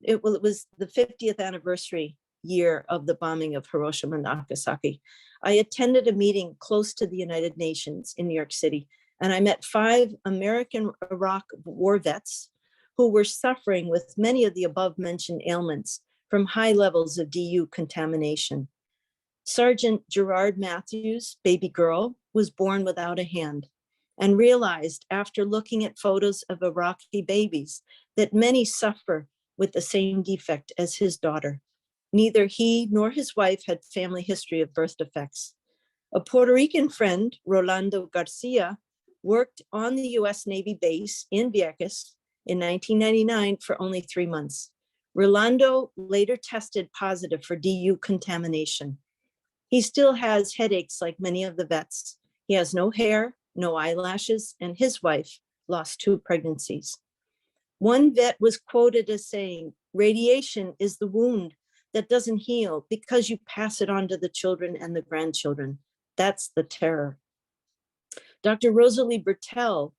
Speaker 4: it was the 50th anniversary year of the bombing of Hiroshima and Nagasaki, I attended a meeting close to the United Nations in New York City, and I met 5 American Iraq war vets who were suffering with many of the above mentioned ailments from high levels of DU contamination. Sergeant Gerard Matthews' baby girl was born without a hand and realized after looking at photos of Iraqi babies that many suffer with the same defect as his daughter. Neither he nor his wife had family history of birth defects. A Puerto Rican friend, Rolando Garcia, worked on the US Navy base in Vieques in 1999 for only 3 months. Rolando later tested positive for DU contamination. He still has headaches like many of the vets. He has no hair, no eyelashes, and his wife lost 2 pregnancies. One vet was quoted as saying, "Radiation is the wound that doesn't heal because you pass it on to the children and the grandchildren. That's the terror." Dr. Rosalie Bertel,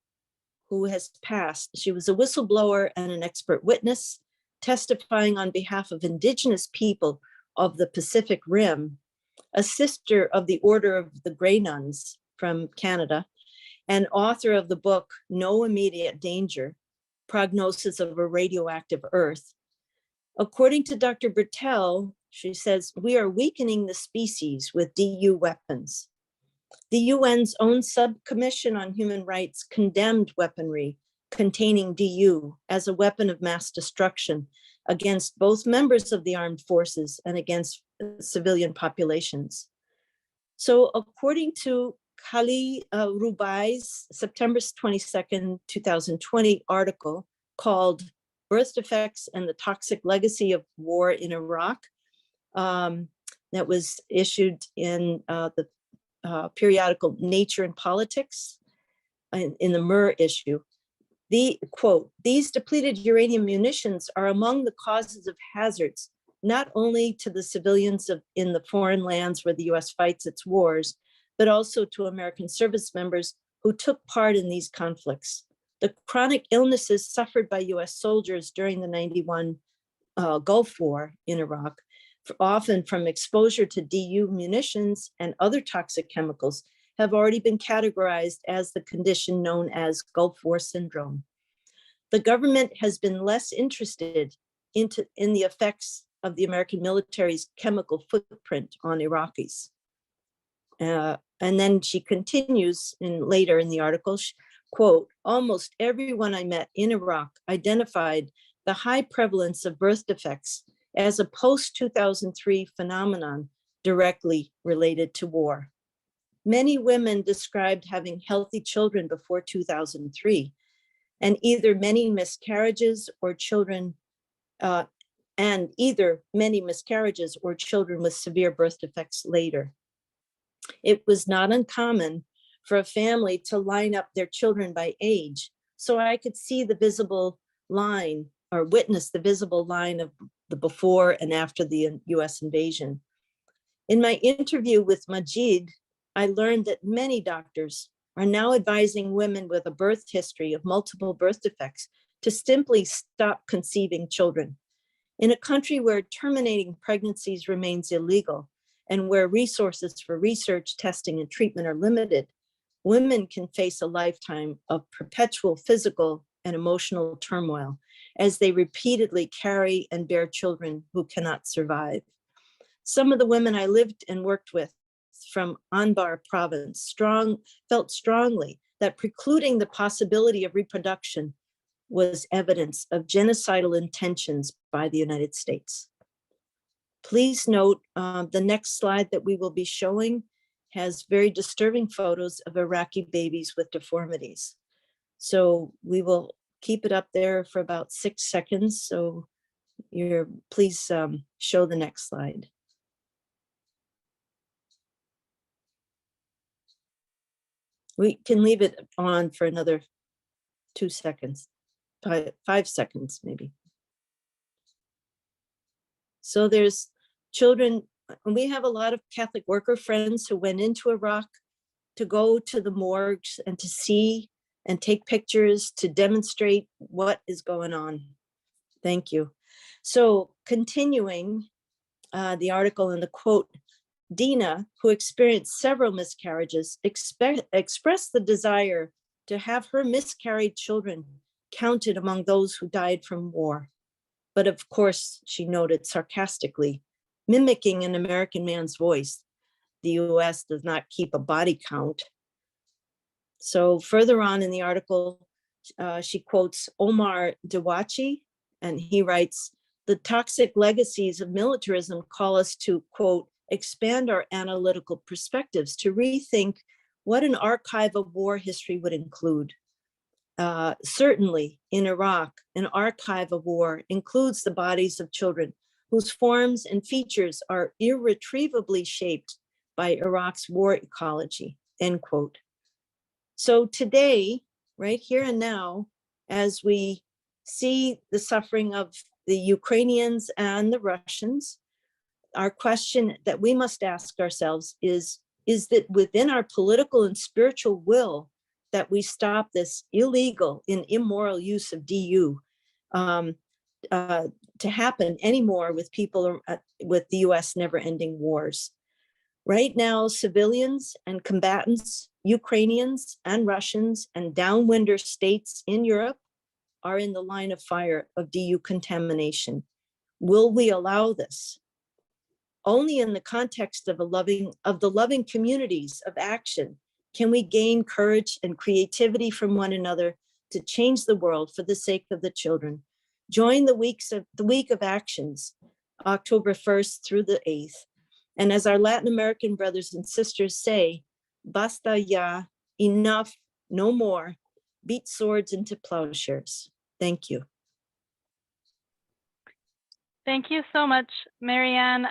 Speaker 4: who has passed, she was a whistleblower and an expert witness, testifying on behalf of Indigenous people of the Pacific Rim, a sister of the Order of the Grey Nuns from Canada, and author of the book, No Immediate Danger, Prognosis of a Radioactive Earth. According to Dr. Bertel, she says, we are weakening the species with DU weapons. The UN's own subcommission on human rights condemned weaponry containing DU as a weapon of mass destruction against both members of the armed forces and against civilian populations. So according to Kali Rubai's September 22nd, 2020 article called Birth Defects and the Toxic Legacy of War in Iraq, that was issued in the periodical Nature and Politics in the Mur issue. The quote, these depleted uranium munitions are among the causes of hazards, not only to the civilians in the foreign lands where the US fights its wars, but also to American service members who took part in these conflicts. The chronic illnesses suffered by US soldiers during the 91 Gulf War in Iraq, often from exposure to DU munitions and other toxic chemicals, have already been categorized as the condition known as Gulf War syndrome. The government has been less interested in the effects of the American military's chemical footprint on Iraqis. And then she continues later in the article, quote, almost everyone I met in Iraq identified the high prevalence of birth defects as a post-2003 phenomenon directly related to war. Many women described having healthy children before 2003, and either many miscarriages or children with severe birth defects later. It was not uncommon for a family to line up their children by age, so I could see the visible line or witness the visible line of the before and after the US invasion. In my interview with Majid, I learned that many doctors are now advising women with a birth history of multiple birth defects to simply stop conceiving children. In a country where terminating pregnancies remains illegal and where resources for research, testing, and treatment are limited, women can face a lifetime of perpetual physical and emotional turmoil as they repeatedly carry and bear children who cannot survive. Some of the women I lived and worked with from Anbar province felt strongly that precluding the possibility of reproduction was evidence of genocidal intentions by the United States. Please note the next slide that we will be showing has very disturbing photos of Iraqi babies with deformities. So we will keep it up there for about 6 seconds. So please show the next slide. We can leave it on for another 2 seconds, 5 seconds maybe. So there's children, and we have a lot of Catholic worker friends who went into Iraq to go to the morgues and to see and take pictures to demonstrate what is going on. Thank you. So continuing the article in the quote, Dina, who experienced several miscarriages, expressed the desire to have her miscarried children counted among those who died from war. But of course, she noted sarcastically, mimicking an American man's voice, the US does not keep a body count. So further on in the article, she quotes Omar Dewachi, and he writes, the toxic legacies of militarism call us to, quote, expand our analytical perspectives to rethink what an archive of war history would include. Certainly in Iraq, an archive of war includes the bodies of children whose forms and features are irretrievably shaped by Iraq's war ecology, end quote. So today, right here and now, as we see the suffering of the Ukrainians and the Russians, our question that we must ask ourselves is that within our political and spiritual will that we stop this illegal and immoral use of DU, to happen anymore with people, with the US never-ending wars. Right now, civilians and combatants, Ukrainians and Russians and downwinder states in Europe are in the line of fire of DU contamination. Will we allow this? Only in the context of the loving communities of action can we gain courage and creativity from one another to change the world for the sake of the children. Join the week of actions, October 1st through the 8th. And as our Latin American brothers and sisters say, basta ya, enough, no more, beat swords into plowshares. Thank you.
Speaker 2: Thank you so much, Marianne,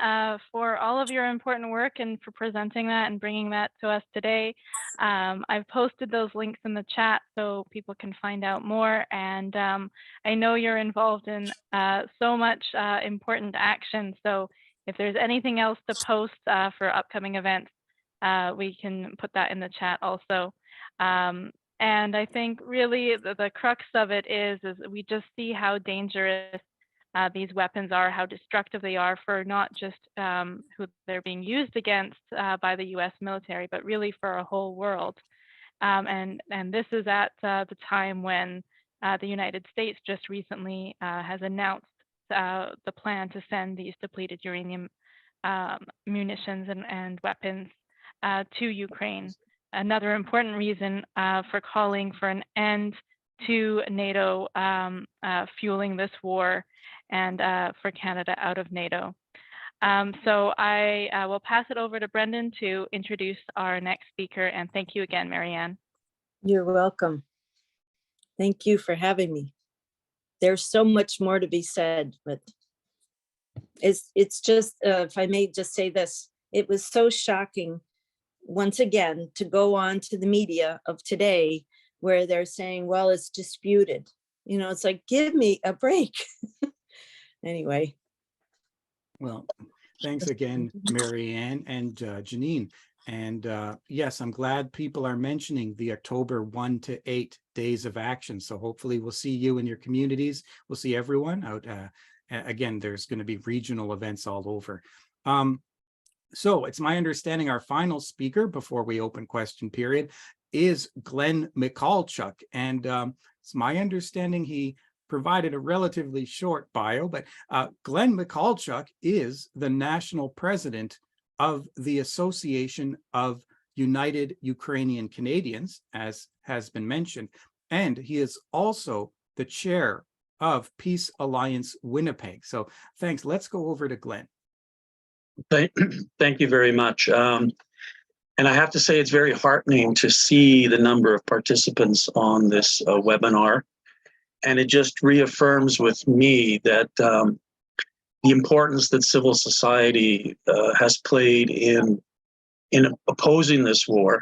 Speaker 2: for all of your important work and for presenting that and bringing that to us today. I've posted those links in the chat so people can find out more. And I know you're involved in so much important action. So if there's anything else to post for upcoming events, we can put that in the chat also. And I think really the crux of it is we just see how dangerous these weapons are, how destructive they are for not just who they're being used against by the US military, but really for a whole world. And this is at the time when the United States just recently has announced the plan to send these depleted uranium munitions and weapons to Ukraine. Another important reason for calling for an end to NATO fueling this war and for Canada out of NATO. So I will pass it over to Brendan to introduce our next speaker, and thank you again, Marianne.
Speaker 4: You're welcome. Thank you for having me. There's so much more to be said, but it's just, if I may just say this, it was so shocking once again to go on to the media of today where they're saying, well, it's disputed. You know, it's like, give me a break. Anyway.
Speaker 1: Well, thanks again, Marianne and Janine. And yes, I'm glad people are mentioning the October 1 to 8 days of action. So hopefully we'll see you in your communities. We'll see everyone out. Again, there's going to be regional events all over. So it's my understanding our final speaker before we open question period is Glenn Michalchuk. And it's my understanding he provided a relatively short bio, but Glenn Michalchuk is the national president of the Association of United Ukrainian Canadians, as has been mentioned, and he is also the chair of Peace Alliance Winnipeg. So thanks. Let's go over to Glenn.
Speaker 5: Thank you very much. And I have to say it's very heartening to see the number of participants on this webinar. And it just reaffirms with me that the importance that civil society has played in opposing this war,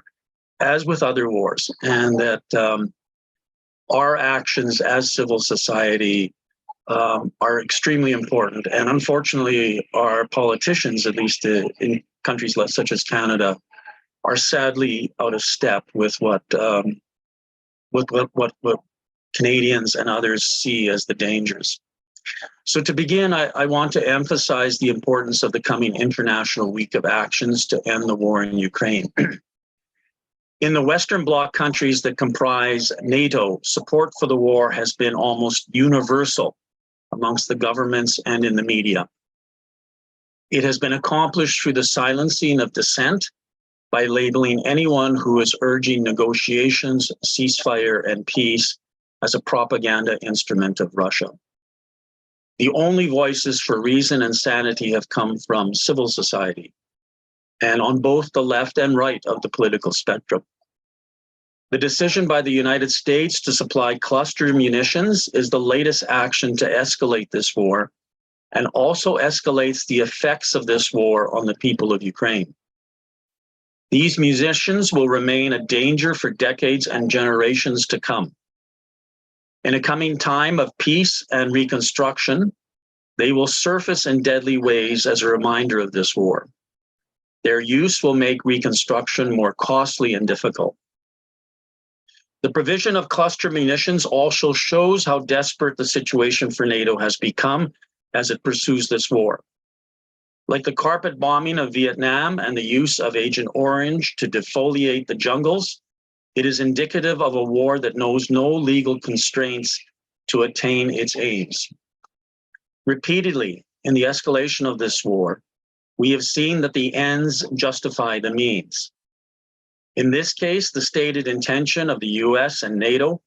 Speaker 5: as with other wars, and that our actions as civil society are extremely important. And unfortunately, our politicians, at least in countries such as Canada, are sadly out of step with what Canadians and others see as the dangers. So to begin, I want to emphasize the importance of the coming International Week of Actions to end the war in Ukraine. In the Western Bloc countries that comprise NATO, support for the war has been almost universal amongst the governments and in the media. It has been accomplished through the silencing of dissent by labeling anyone who is urging negotiations, ceasefire, and peace as a propaganda instrument of Russia. The only voices for reason and sanity have come from civil society, and on both the left and right of the political spectrum. The decision by the United States to supply cluster munitions is the latest action to escalate this war, and also escalates the effects of this war on the people of Ukraine. These munitions will remain a danger for decades and generations to come. In a coming time of peace and reconstruction, they will surface in deadly ways as a reminder of this war. Their use will make reconstruction more costly and difficult. The provision of cluster munitions also shows how desperate the situation for NATO has become as it pursues this war. Like the carpet bombing of Vietnam and the use of Agent Orange to defoliate the jungles, it is indicative of a war that knows no legal constraints to attain its aims. Repeatedly, in the escalation of this war, we have seen that the ends justify the means. In this case, the stated intention of the US and NATO,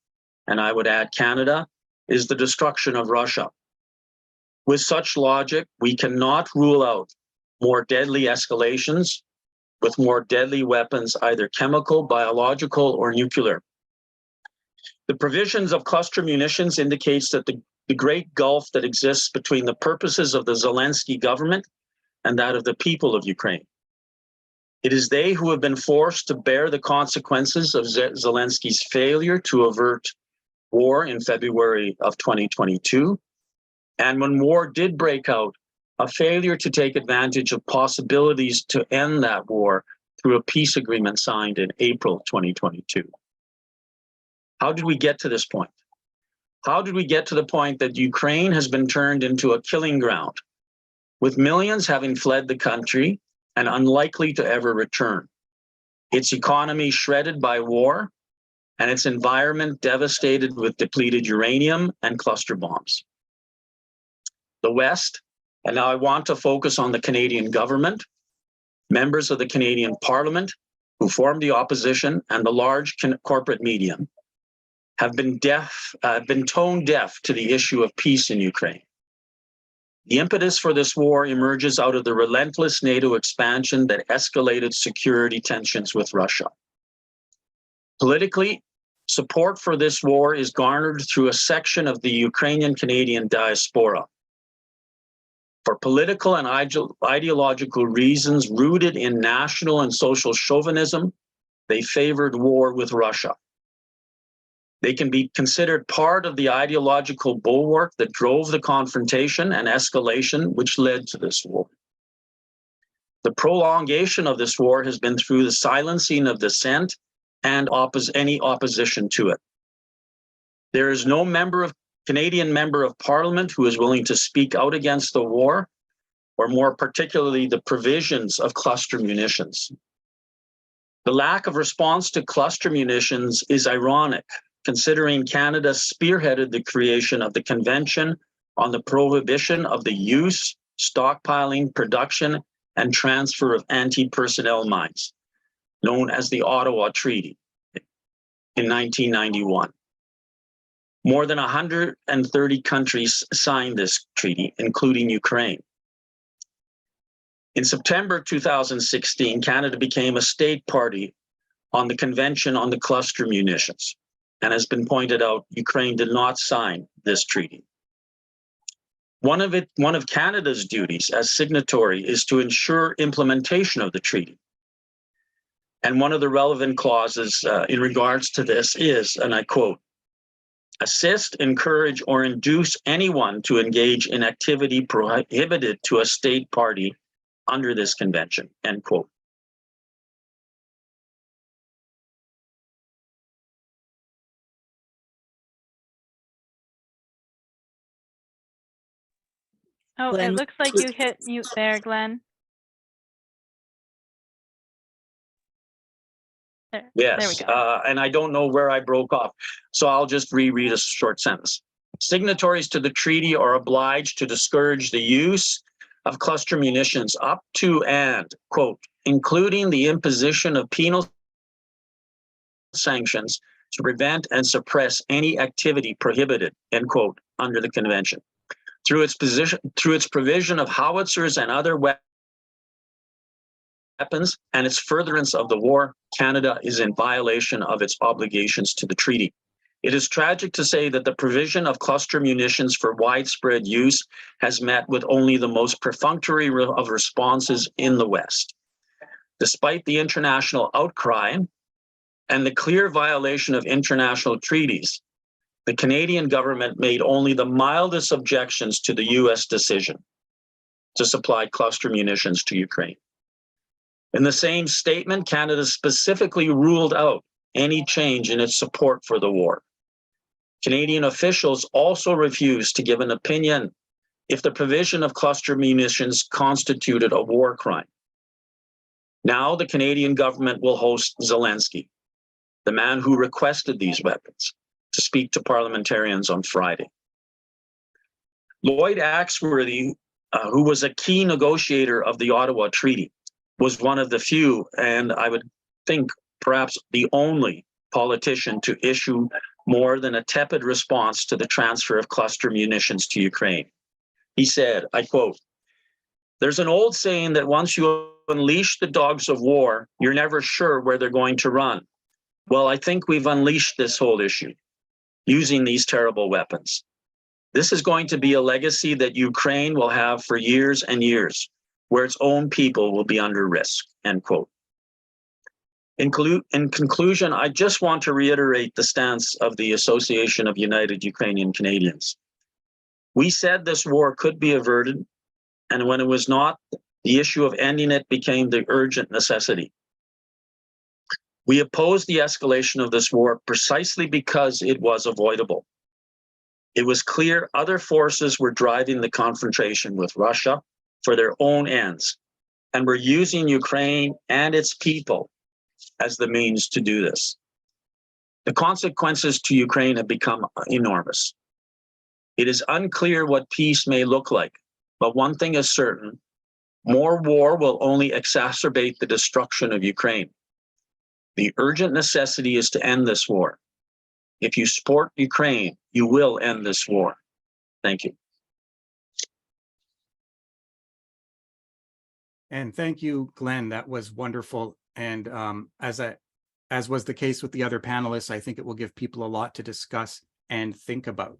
Speaker 5: and I would add Canada, is the destruction of Russia. With such logic, we cannot rule out more deadly escalations with more deadly weapons, either chemical, biological, or nuclear. The provisions of cluster munitions indicates that the great gulf that exists between the purposes of the Zelensky government and that of the people of Ukraine. It is they who have been forced to bear the consequences of Zelensky's failure to avert war in February of 2022. And when war did break out, a failure to take advantage of possibilities to end that war through a peace agreement signed in April 2022. How did we get to this point? How did we get to the point that Ukraine has been turned into a killing ground, with millions having fled the country and unlikely to ever return, its economy shredded by war, and its environment devastated with depleted uranium and cluster bombs? The West, and now I want to focus on the Canadian government, members of the Canadian Parliament who formed the opposition, and the large corporate media, have been tone deaf to the issue of peace in Ukraine. The impetus for this war emerges out of the relentless NATO expansion that escalated security tensions with Russia. Politically, support for this war is garnered through a section of the Ukrainian Canadian diaspora. For political and ideological reasons rooted in national and social chauvinism, they favored war with Russia. They can be considered part of the ideological bulwark that drove the confrontation and escalation which led to this war. The prolongation of this war has been through the silencing of dissent and any opposition to it. There is no Canadian member of Parliament who is willing to speak out against the war, or more particularly the provisions of cluster munitions. The lack of response to cluster munitions is ironic, considering Canada spearheaded the creation of the Convention on the Prohibition of the Use, Stockpiling, Production, and Transfer of Anti-Personnel Mines, known as the Ottawa Treaty, in 1991. More than 130 countries signed this treaty, including Ukraine. In September 2016, Canada became a state party on the Convention on the Cluster Munitions. And has been pointed out, Ukraine did not sign this treaty. One of Canada's duties as signatory is to ensure implementation of the treaty. And one of the relevant clauses in regards to this is, and I quote, assist, encourage, or induce anyone to engage in activity prohibited to a state party under this convention, end quote.
Speaker 2: Oh,
Speaker 4: Glenn,
Speaker 2: it looks like you hit mute there, Glenn. There we
Speaker 5: Yes,
Speaker 2: go.
Speaker 5: and I don't know where I broke off, so I'll just reread a short sentence. Signatories to the treaty are obliged to discourage the use of cluster munitions up to and, quote, including the imposition of penal sanctions to prevent and suppress any activity prohibited, end quote, under the convention. Through its provision of howitzers and other weapons and its furtherance of the war, Canada is in violation of its obligations to the treaty. It is tragic to say that the provision of cluster munitions for widespread use has met with only the most perfunctory of responses in the West. Despite the international outcry and the clear violation of international treaties, the Canadian government made only the mildest objections to the US decision to supply cluster munitions to Ukraine. In the same statement, Canada specifically ruled out any change in its support for the war. Canadian officials also refused to give an opinion if the provision of cluster munitions constituted a war crime. Now the Canadian government will host Zelensky, the man who requested these weapons, to speak to parliamentarians on Friday. Lloyd Axworthy, who was a key negotiator of the Ottawa Treaty, was one of the few, and I would think perhaps the only politician to issue more than a tepid response to the transfer of cluster munitions to Ukraine. He said, I quote, "There's an old saying that once you unleash the dogs of war, you're never sure where they're going to run. Well, I think we've unleashed this whole issue using these terrible weapons. This is going to be a legacy that Ukraine will have for years and years, where its own people will be under risk," end quote. In conclusion, I just want to reiterate the stance of the Association of United Ukrainian Canadians. We said this war could be averted, and when it was not, the issue of ending it became the urgent necessity. We opposed the escalation of this war precisely because it was avoidable. It was clear other forces were driving the confrontation with Russia for their own ends, and were using Ukraine and its people as the means to do this. The consequences to Ukraine have become enormous. It is unclear what peace may look like, but one thing is certain: more war will only exacerbate the destruction of Ukraine. The urgent necessity is to end this war. If you support Ukraine, you will end this war. Thank you.
Speaker 1: And thank you, Glenn. That was wonderful. And as was the case with the other panelists, I think it will give people a lot to discuss and think about.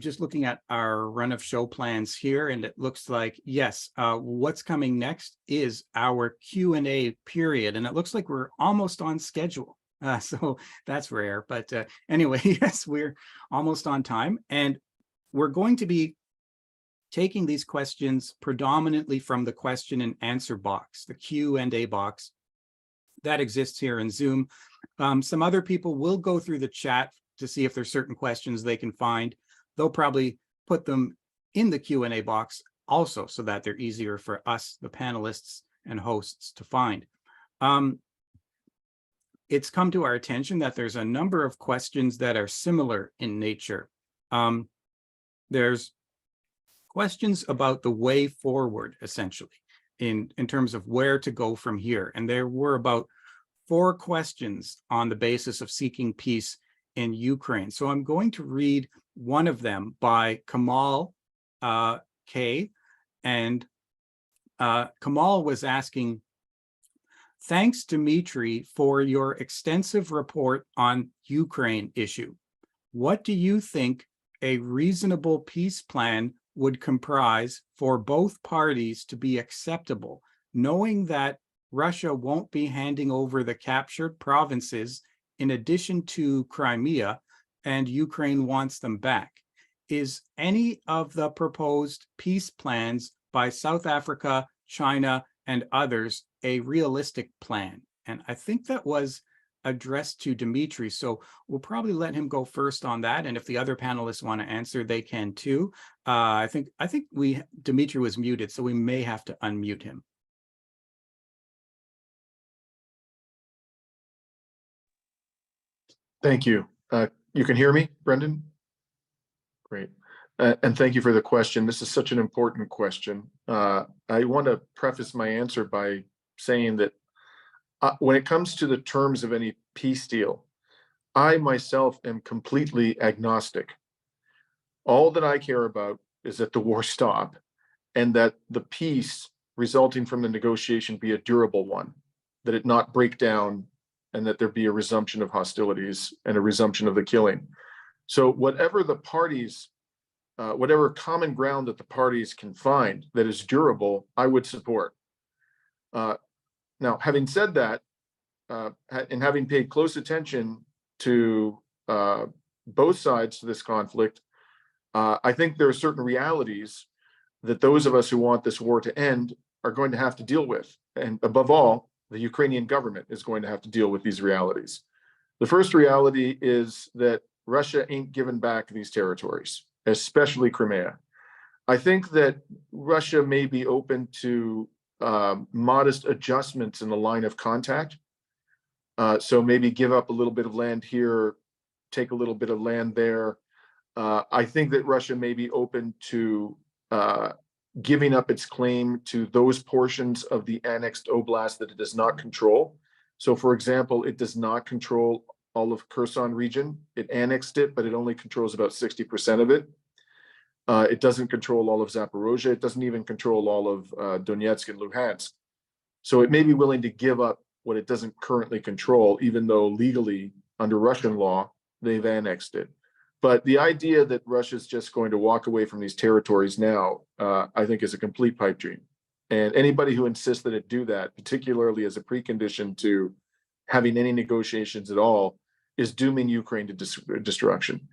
Speaker 1: Just looking at our run of show plans here, and it looks like, yes, what's coming next is our Q&A period. And it looks like we're almost on schedule. So that's rare. But anyway, yes, we're almost on time. And we're going to be taking these questions predominantly from the question and answer box, the Q&A box that exists here in Zoom. Some other people will go through the chat to see if there's certain questions they can find. They'll probably put them in the Q&A box also, so that they're easier for us, the panelists and hosts, to find. It's come to our attention that there's a number of questions that are similar in nature. There's questions about the way forward, essentially, in terms of where to go from here. And there were about 4 questions on the basis of seeking peace in Ukraine. So I'm going to read one of them by Kamal K. And Kamal was asking, "Thanks, Dimitri, for your extensive report on Ukraine issue. What do you think a reasonable peace plan would comprise for both parties to be acceptable, knowing that Russia won't be handing over the captured provinces in addition to Crimea, and Ukraine wants them back? Is any of the proposed peace plans by South Africa, China, and others a realistic plan?" And I think that was addressed to Dimitri, so we'll probably let him go first on that, and if the other panelists want to answer, they can too. I think Dimitri was muted, so we may have to unmute him.
Speaker 3: Thank you. You can hear me, Brendan? Great. And thank you for the question. This is such an important question. I want to preface my answer by saying that when it comes to the terms of any peace deal, I myself am completely agnostic. All that I care about is that the war stop and that the peace resulting from the negotiation be a durable one, that it not break down, and that there be a resumption of hostilities and a resumption of the killing. So whatever the parties, whatever common ground that the parties can find that is durable, I would support. Now, having said that, and having paid close attention to both sides to this conflict, I think there are certain realities that those of us who want this war to end are going to have to deal with. And above all, the Ukrainian government is going to have to deal with these realities. The first reality is that Russia ain't giving back these territories, especially Crimea. I think that Russia may be open to modest adjustments in the line of contact. So maybe give up a little bit of land here, take a little bit of land there. I think that Russia may be open to giving up its claim to those portions of the annexed oblast that it does not control. So for example, it does not control all of Kherson region. It annexed it, but it only controls about 60% of it. It doesn't control all of Zaporozhye. It doesn't even control all of Donetsk and Luhansk. So it may be willing to give up what it doesn't currently control, even though legally under Russian law, they've annexed it. But the idea that Russia's just going to walk away from these territories now, I think is a complete pipe dream. And anybody who insists that it do that, particularly as a precondition to having any negotiations at all, is dooming Ukraine to destruction.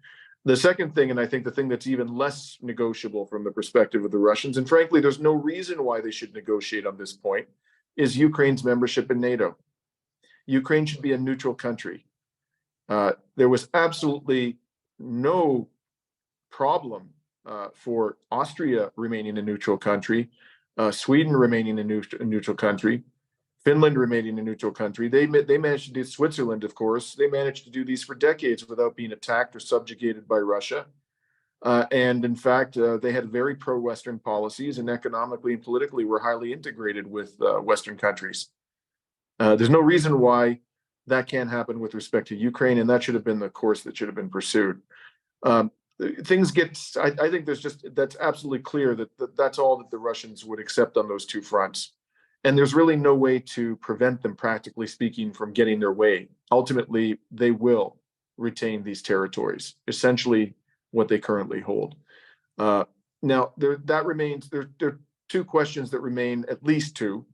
Speaker 3: The second thing, and I think the thing that's even less negotiable from the perspective of the Russians, and frankly, there's no reason why they should negotiate on this point, is Ukraine's membership in NATO. Ukraine should be a neutral country. There was absolutely no problem for Austria remaining a neutral country, Sweden remaining a neutral country, Finland remaining a neutral country. They managed to do Switzerland, of course. They managed to do these for decades without being attacked or subjugated by Russia. And in fact, they had very pro-Western policies, and economically and politically were highly integrated with Western countries. There's no reason why that can't happen with respect to Ukraine, and that should have been the course that should have been pursued. Things get, I think that's absolutely clear that that's all that the Russians would accept on those two fronts. And there's really no way to prevent them, practically speaking, from getting their way. Ultimately, they will retain these territories, essentially what they currently hold. Now, there are two questions that remain, at least two,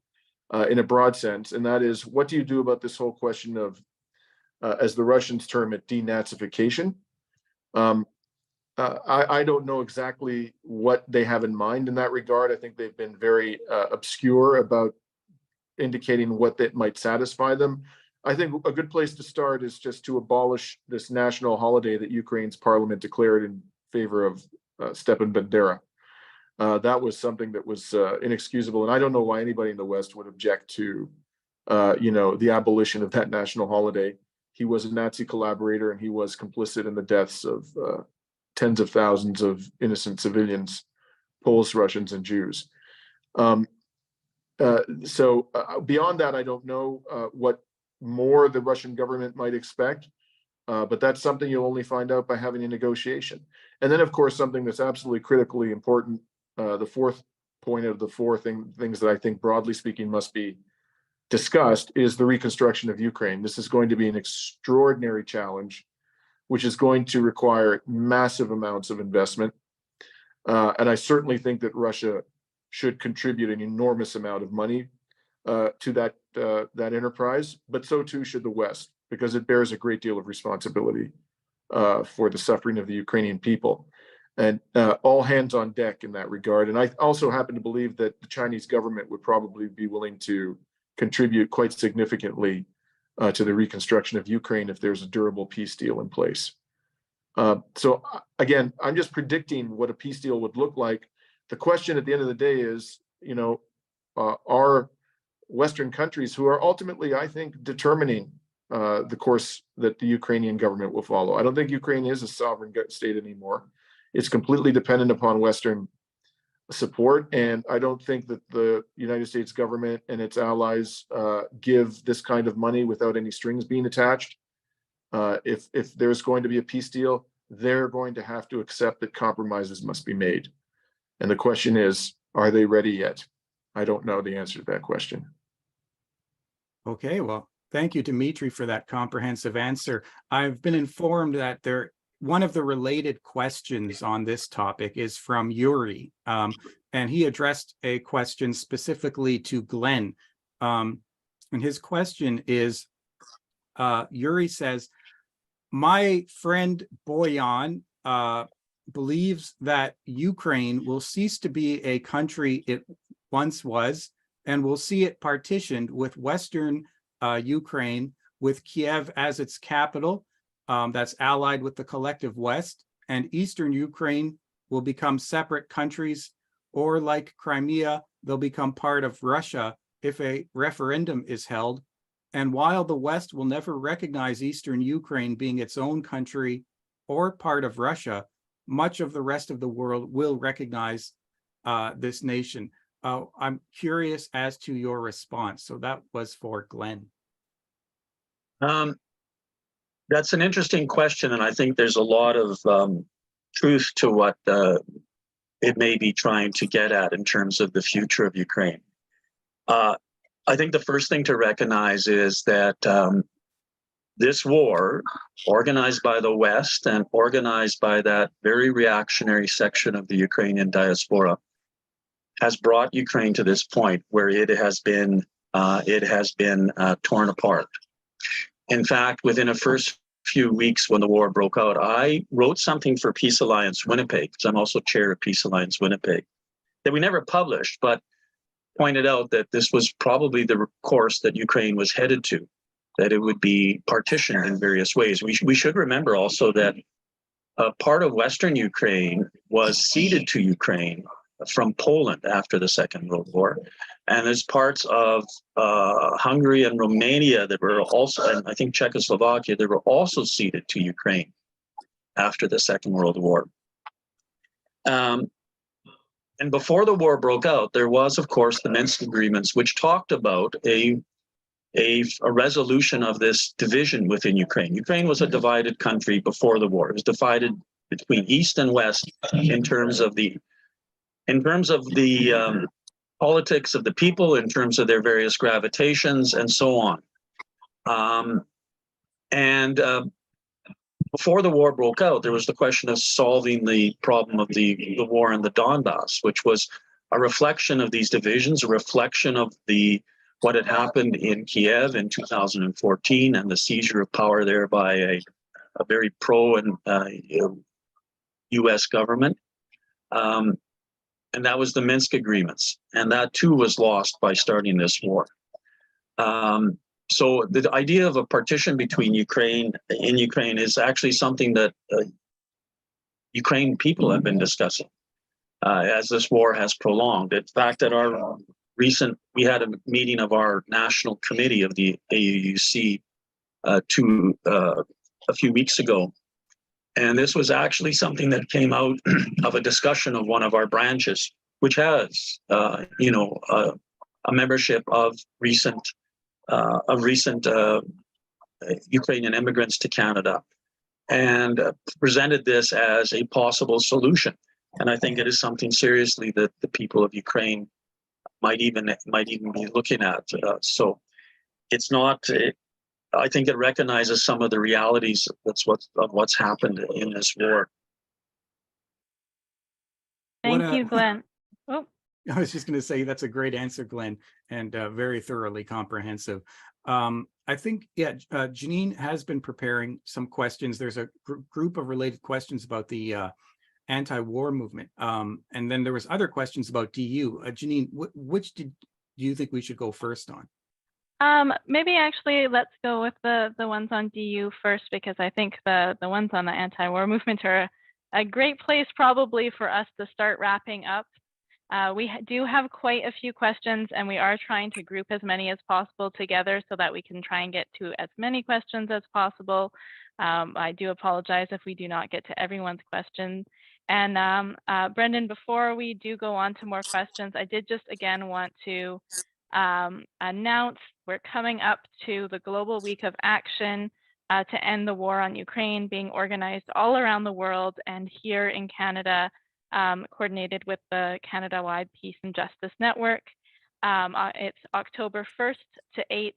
Speaker 3: in a broad sense, and that is, what do you do about this whole question of, as the Russians term it, denazification? I don't know exactly what they have in mind in that regard. I think they've been very obscure about indicating what that might satisfy them. I think a good place to start is just to abolish this national holiday that Ukraine's parliament declared in favor of Stepan Bandera. That was something that was inexcusable, and I don't know why anybody in the West would object to, the abolition of that national holiday. He was a Nazi collaborator, and he was complicit in the deaths of tens of thousands of innocent civilians, Poles, Russians, and Jews. So beyond that, I don't know what more the Russian government might expect, but that's something you'll only find out by having a negotiation. And then, of course, something that's absolutely critically important, the fourth point of the four things that I think, broadly speaking, must be discussed, is the reconstruction of Ukraine. This is going to be an extraordinary challenge, which is going to require massive amounts of investment. And I certainly think that Russia should contribute an enormous amount of money to that enterprise, but so too should the West, because it bears a great deal of responsibility for the suffering of the Ukrainian people. And all hands on deck in that regard. And I also happen to believe that the Chinese government would probably be willing to contribute quite significantly to the reconstruction of Ukraine if there's a durable peace deal in place. So again, I'm just predicting what a peace deal would look like. The question at the end of the day is, are Western countries, who are ultimately, I think, determining the course that the Ukrainian government will follow. I don't think Ukraine is a sovereign state anymore. It's completely dependent upon Western support, and I don't think that the United States government and its allies give this kind of money without any strings being attached. If there's going to be a peace deal, they're going to have to accept that compromises must be made. And the question is, are they ready yet? I don't know the answer to that question.
Speaker 1: Okay, well, thank you, Dimitri, for that comprehensive answer. I've been informed that one of the related questions on this topic is from Yuri, and he addressed a question specifically to Glenn. And his question is, Yuri says, my friend Boyan believes that Ukraine will cease to be a country it once was, and will see it partitioned with Western Ukraine, with Kiev as its capital, that's allied with the collective West, and Eastern Ukraine will become separate countries, or like Crimea, they'll become part of Russia if a referendum is held. And while the West will never recognize Eastern Ukraine being its own country or part of Russia, much of the rest of the world will recognize this nation. I'm curious as to your response. So that was for Glenn.
Speaker 5: That's an interesting question, and I think there's a lot of truth to what it may be trying to get at in terms of the future of Ukraine. I think the first thing to recognize is that this war, organized by the West and organized by that very reactionary section of the Ukrainian diaspora, has brought Ukraine to this point where it has been torn apart. In fact, within the first few weeks when the war broke out, I wrote something for Peace Alliance Winnipeg, because I'm also chair of Peace Alliance Winnipeg, that we never published, but pointed out that this was probably the course that Ukraine was headed to, that it would be partitioned in various ways. We should remember also that part of Western Ukraine was ceded to Ukraine from Poland after the Second World War. And there's parts of Hungary and Romania that were also, and I think Czechoslovakia, that were also ceded to Ukraine after the Second World War. And before the war broke out, there was, of course, the Minsk agreements, which talked about a resolution of this division within Ukraine. Ukraine was a divided country before the war. It was divided between East and West in terms of the politics of the people, in terms of their various gravitations, and so on. Before the war broke out, there was the question of solving the problem of the war in the Donbass, which was a reflection of these divisions, a reflection of what had happened in Kiev in 2014 and the seizure of power there by a very pro and U.S. government. And that was the Minsk agreements. And that too was lost by starting this war. So the idea of a partition between Ukraine is actually something that Ukrainian people have been discussing as this war has prolonged. In fact, at we had a meeting of our national committee of the AUUC a few weeks ago. And this was actually something that came out of a discussion of one of our branches, which has, a membership of recent Ukrainian immigrants to Canada, and presented this as a possible solution. And I think it is something seriously that the people of Ukraine might even be looking at. So it's not. I think it recognizes some of the realities of what's happened in this war.
Speaker 2: Thank you, Glenn. Oh.
Speaker 1: I was just going to say that's a great answer, Glenn, and very thoroughly comprehensive. I think, Janine has been preparing some questions. There's a group of related questions about the anti-war movement. And then there was other questions about DU. Janine, which do you think we should go first on?
Speaker 2: Maybe actually let's go with the ones on DU first, because I think the ones on the anti-war movement are a great place probably for us to start wrapping up. We do have quite a few questions, and we are trying to group as many as possible together so that we can try and get to as many questions as possible. I do apologize if we do not get to everyone's question. And Brendan, before we do go on to more questions, I did just again want to announce we're coming up to the Global Week of Action to end the war on Ukraine, being organized all around the world and here in Canada, coordinated with the Canada-wide Peace and Justice Network. It's October 1st to 8th,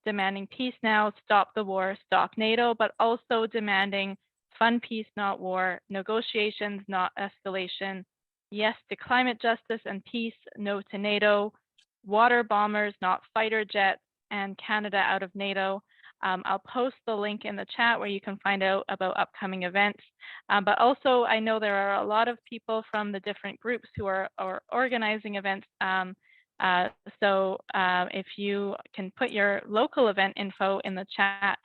Speaker 2: demanding peace now, stop the war, stop NATO, but also demanding fund peace, not war, negotiations, not escalation, yes to climate justice and peace, no to NATO, water bombers, not fighter jets, and Canada out of NATO. I'll post the link in the chat where you can find out about upcoming events. But also, I know there are a lot of people from the different groups who are organizing events. So if you can put your local event info in the chat,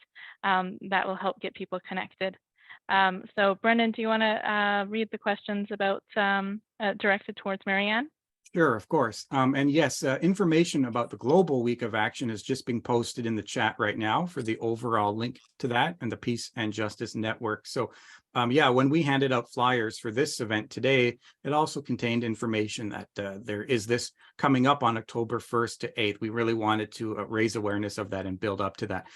Speaker 2: that will help get people connected. So Brendan, do you want to read the questions about directed towards Marianne?
Speaker 1: Sure, of course. And yes, information about the Global Week of Action is just being posted in the chat right now for the overall link to that and the Peace and Justice Network. So yeah, when we handed out flyers for this event today, it also contained information that there is this coming up on October 1st to 8th. We really wanted to raise awareness of that and build up to that.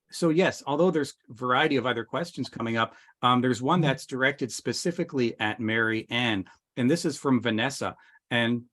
Speaker 1: So yes, although there's a variety of other questions coming up, there's one that's directed specifically at Mary Ann. And this is from Vanessa. And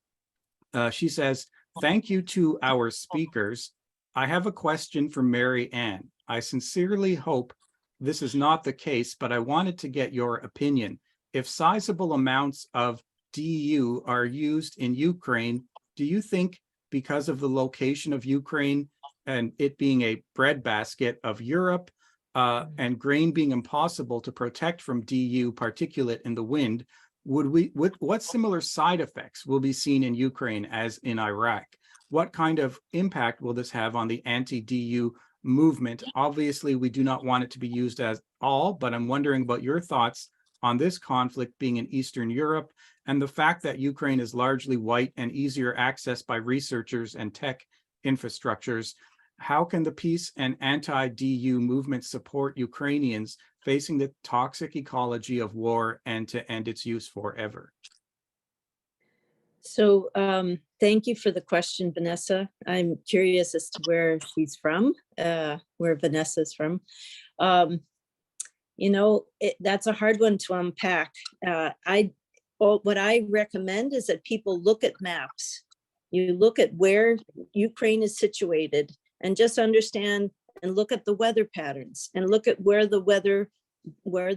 Speaker 1: she says, thank you to our speakers. I have a question for Mary Ann. I sincerely hope this is not the case, but I wanted to get your opinion. If sizable amounts of DU are used in Ukraine, do you think because of the location of Ukraine and it being a breadbasket of Europe and grain being impossible to protect from DU particulate in the wind, what similar side effects will be seen in Ukraine as in Iraq? What kind of impact will this have on the anti-DU movement? Obviously, we do not want it to be used as all, but I'm wondering about your thoughts on this conflict being in Eastern Europe and the fact that Ukraine is largely white and easier accessed by researchers and tech infrastructures. How can the peace and anti-DU movement support Ukrainians facing the toxic ecology of war and to end its use forever?
Speaker 4: So thank you for the question, Vanessa. I'm curious as to where she's from, where Vanessa's from. You know, that's a hard one to unpack. What I recommend is that people look at maps. You look at where Ukraine is situated and just understand and look at the weather patterns and look at where the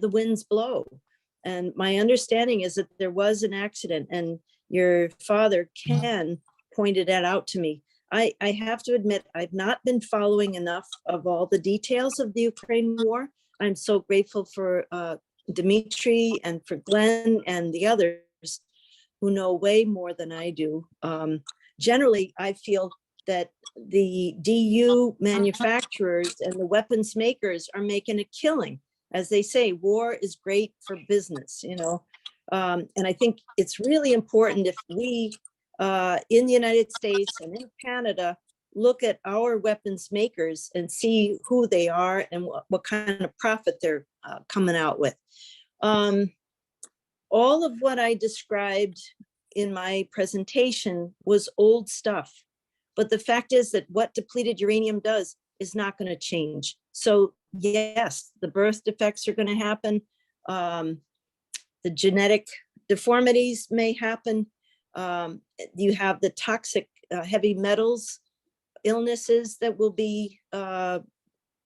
Speaker 4: winds blow. And my understanding is that there was an accident, and your father, Ken, pointed that out to me. I have to admit, I've not been following enough of all the details of the Ukraine war. I'm so grateful for Dimitri and for Glenn and the others who know way more than I do. Generally, I feel that the DU manufacturers and the weapons makers are making a killing. As they say, war is great for business, you know. And I think it's really important if we, in the United States and in Canada, look at our weapons makers and see who they are and what kind of profit they're coming out with. All of what I described in my presentation was old stuff. But the fact is that what depleted uranium does is not going to change. So yes, the birth defects are going to happen. The genetic deformities may happen. You have the toxic heavy metals illnesses that will be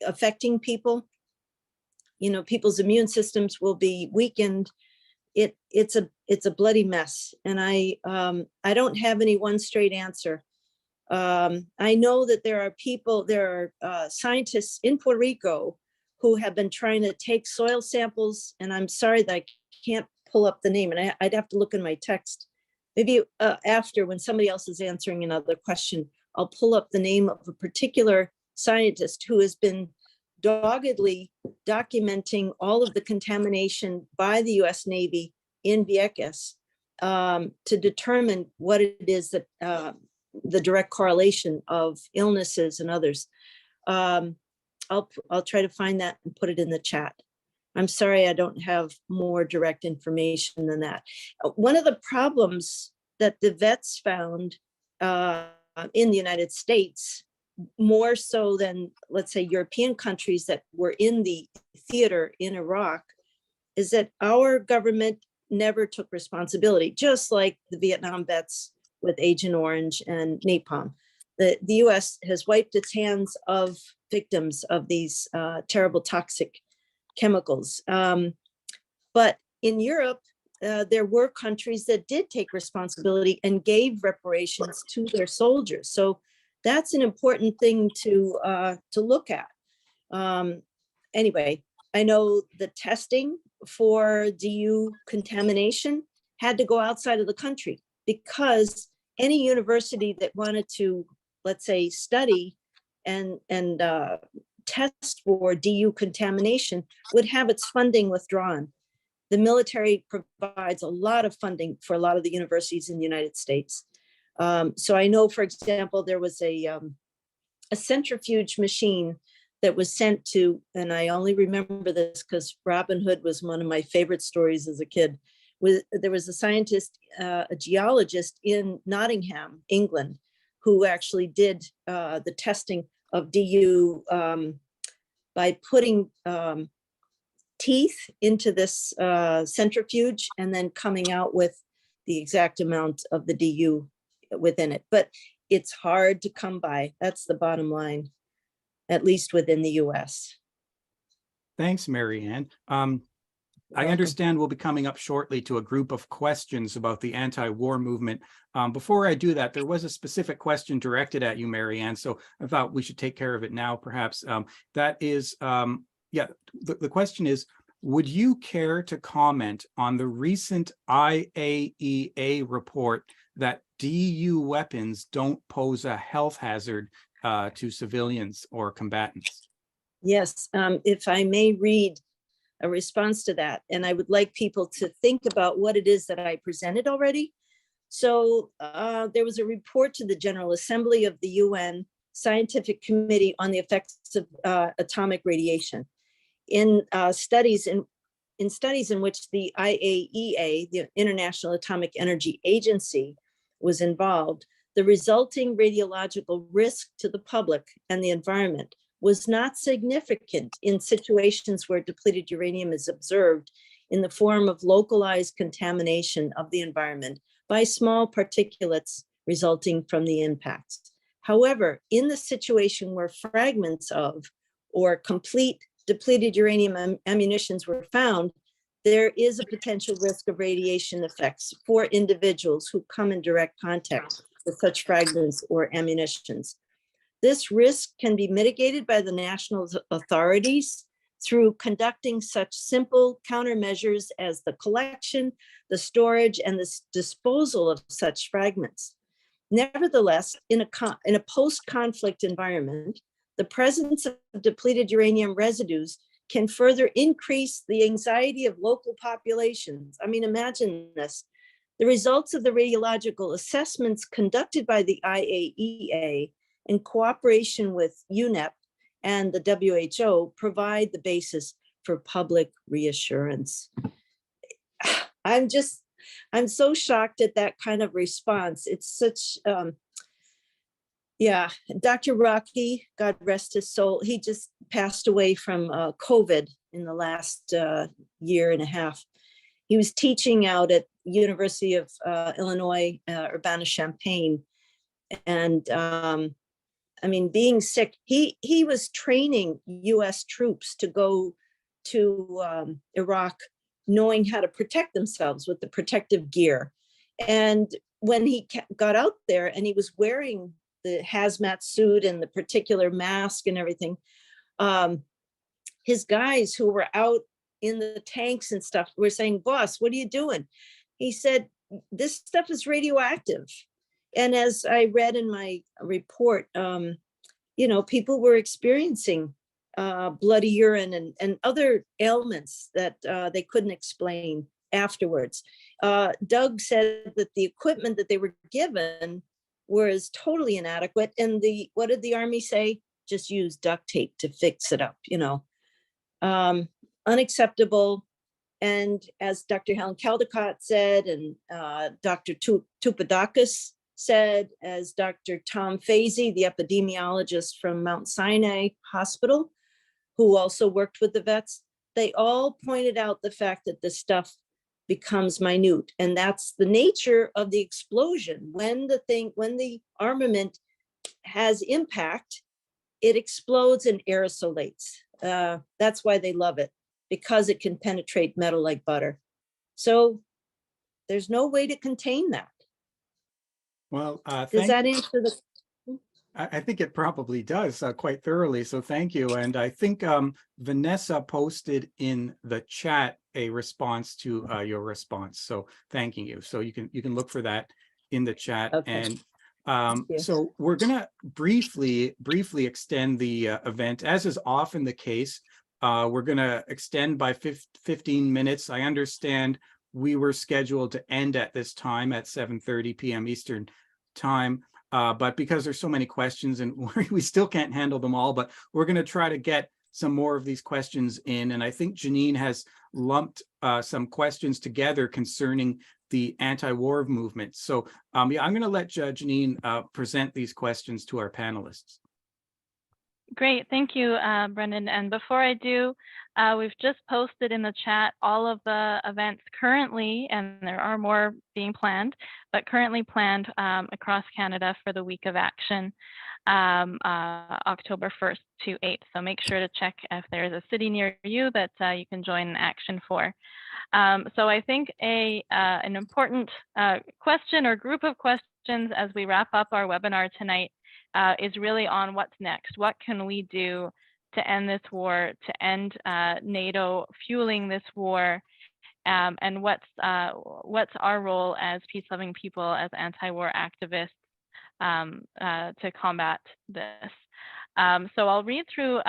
Speaker 4: affecting people. You know, people's immune systems will be weakened. It's a bloody mess, and I don't have any one straight answer. I know that there are scientists in Puerto Rico who have been trying to take soil samples, and I'm sorry that I can't pull up the name, and I'd have to look in my text. Maybe after, when somebody else is answering another question, I'll pull up the name of a particular scientist who has been doggedly documenting all of the contamination by the US Navy in Vieques to determine what it is that the direct correlation of illnesses and others. I'll try to find that and put it in the chat. I'm sorry, I don't have more direct information than that. One of the problems that the vets found in the United States, more so than, let's say, European countries that were in the theater in Iraq, is that our government never took responsibility, just like the Vietnam vets with Agent Orange and napalm. The US has wiped its hands of victims of these terrible toxic chemicals. But in Europe, there were countries that did take responsibility and gave reparations to their soldiers. So that's an important thing to look at. Anyway, I know the testing for DU contamination had to go outside of the country because any university that wanted to, let's say, study and test for DU contamination would have its funding withdrawn. The military provides a lot of funding for a lot of the universities in the United States. So I know, for example, there was a centrifuge machine that was sent to, and I only remember this because Robin Hood was one of my favorite stories as a kid. There was a scientist, a geologist in Nottingham, England, who actually did the testing of DU by putting teeth into this centrifuge and then coming out with the exact amount of the DU within it. But it's hard to come by. That's the bottom line, at least within the US.
Speaker 1: Thanks, Mary Ann. I
Speaker 4: Welcome.
Speaker 1: understand we'll be coming up shortly to a group of questions about the anti-war movement. Before I do that, there was a specific question directed at you, Mary Ann, so I thought we should take care of it now, perhaps. That is, the question is, would you care to comment on the recent IAEA report that DU weapons don't pose a health hazard to civilians or combatants?
Speaker 4: Yes, if I may read a response to that, and I would like people to think about what it is that I presented already. So there was a report to the General Assembly of the UN Scientific Committee on the Effects of Atomic Radiation. In studies in which the IAEA, the International Atomic Energy Agency, was involved, the resulting radiological risk to the public and the environment was not significant in situations where depleted uranium is observed in the form of localized contamination of the environment by small particulates resulting from the impacts. However, in the situation where fragments of or complete depleted uranium ammunitions were found, there is a potential risk of radiation effects for individuals who come in direct contact with such fragments or ammunitions. This risk can be mitigated by the national authorities through conducting such simple countermeasures as the collection, the storage, and the disposal of such fragments. Nevertheless, in a post-conflict environment, the presence of depleted uranium residues can further increase the anxiety of local populations. I mean, imagine this. The results of the radiological assessments conducted by the IAEA in cooperation with UNEP and the WHO provide the basis for public reassurance. I'm so shocked at that kind of response. It's such, yeah, Dr. Rocky, God rest his soul, he just passed away from COVID in the last year and a half. He was teaching out at University of Illinois, Urbana-Champaign. And I mean, being sick, he was training US troops to go to Iraq, knowing how to protect themselves with the protective gear. And when he got out there and he was wearing the hazmat suit and the particular mask and everything, his guys who were out in the tanks and stuff were saying, "Boss, what are you doing?" He said, "This stuff is radioactive." And as I read in my report, you know, people were experiencing bloody urine and other ailments that they couldn't explain afterwards. Doug said that the equipment that they were given was totally inadequate. And what did the Army say? Just use duct tape to fix it up, you know. Unacceptable. And as Dr. Helen Caldecott said, and Dr. Tupadakis said, as Dr. Tom Fazy, the epidemiologist from Mount Sinai Hospital, who also worked with the vets, they all pointed out the fact that this stuff becomes minute. And that's the nature of the explosion. When the armament has impact, it explodes and aerosolates. That's why they love it, because it can penetrate metal like butter. So there's no way to contain that.
Speaker 1: Well,
Speaker 4: Does that answer the?
Speaker 1: I think it probably does quite thoroughly. So thank you. And I think Vanessa posted in the chat a response to your response. So thanking you. So you can look for that in the chat.
Speaker 4: Okay.
Speaker 1: And
Speaker 4: you.
Speaker 1: So we're going to briefly extend the event, as is often the case. We're going to extend by 15 minutes. I understand we were scheduled to end at this time at 7:30 p.m. Eastern time. But because there's so many questions and we still can't handle them all, but we're going to try to get some more of these questions in. And I think Janine has lumped some questions together concerning the anti-war movement. So yeah, I'm going to let Janine present these questions to our panelists.
Speaker 2: Great, thank you, Brendan. And before I do, we've just posted in the chat all of the events currently, and there are more being planned, but currently planned across Canada for the Week of Action, October 1st to 8th. So make sure to check if there's a city near you that you can join an action for. So I think an important question or group of questions as we wrap up our webinar tonight is really on what's next. What can we do to end this war, to end NATO fueling this war, and what's our role as peace-loving people, as anti-war activists to combat this? So I'll read through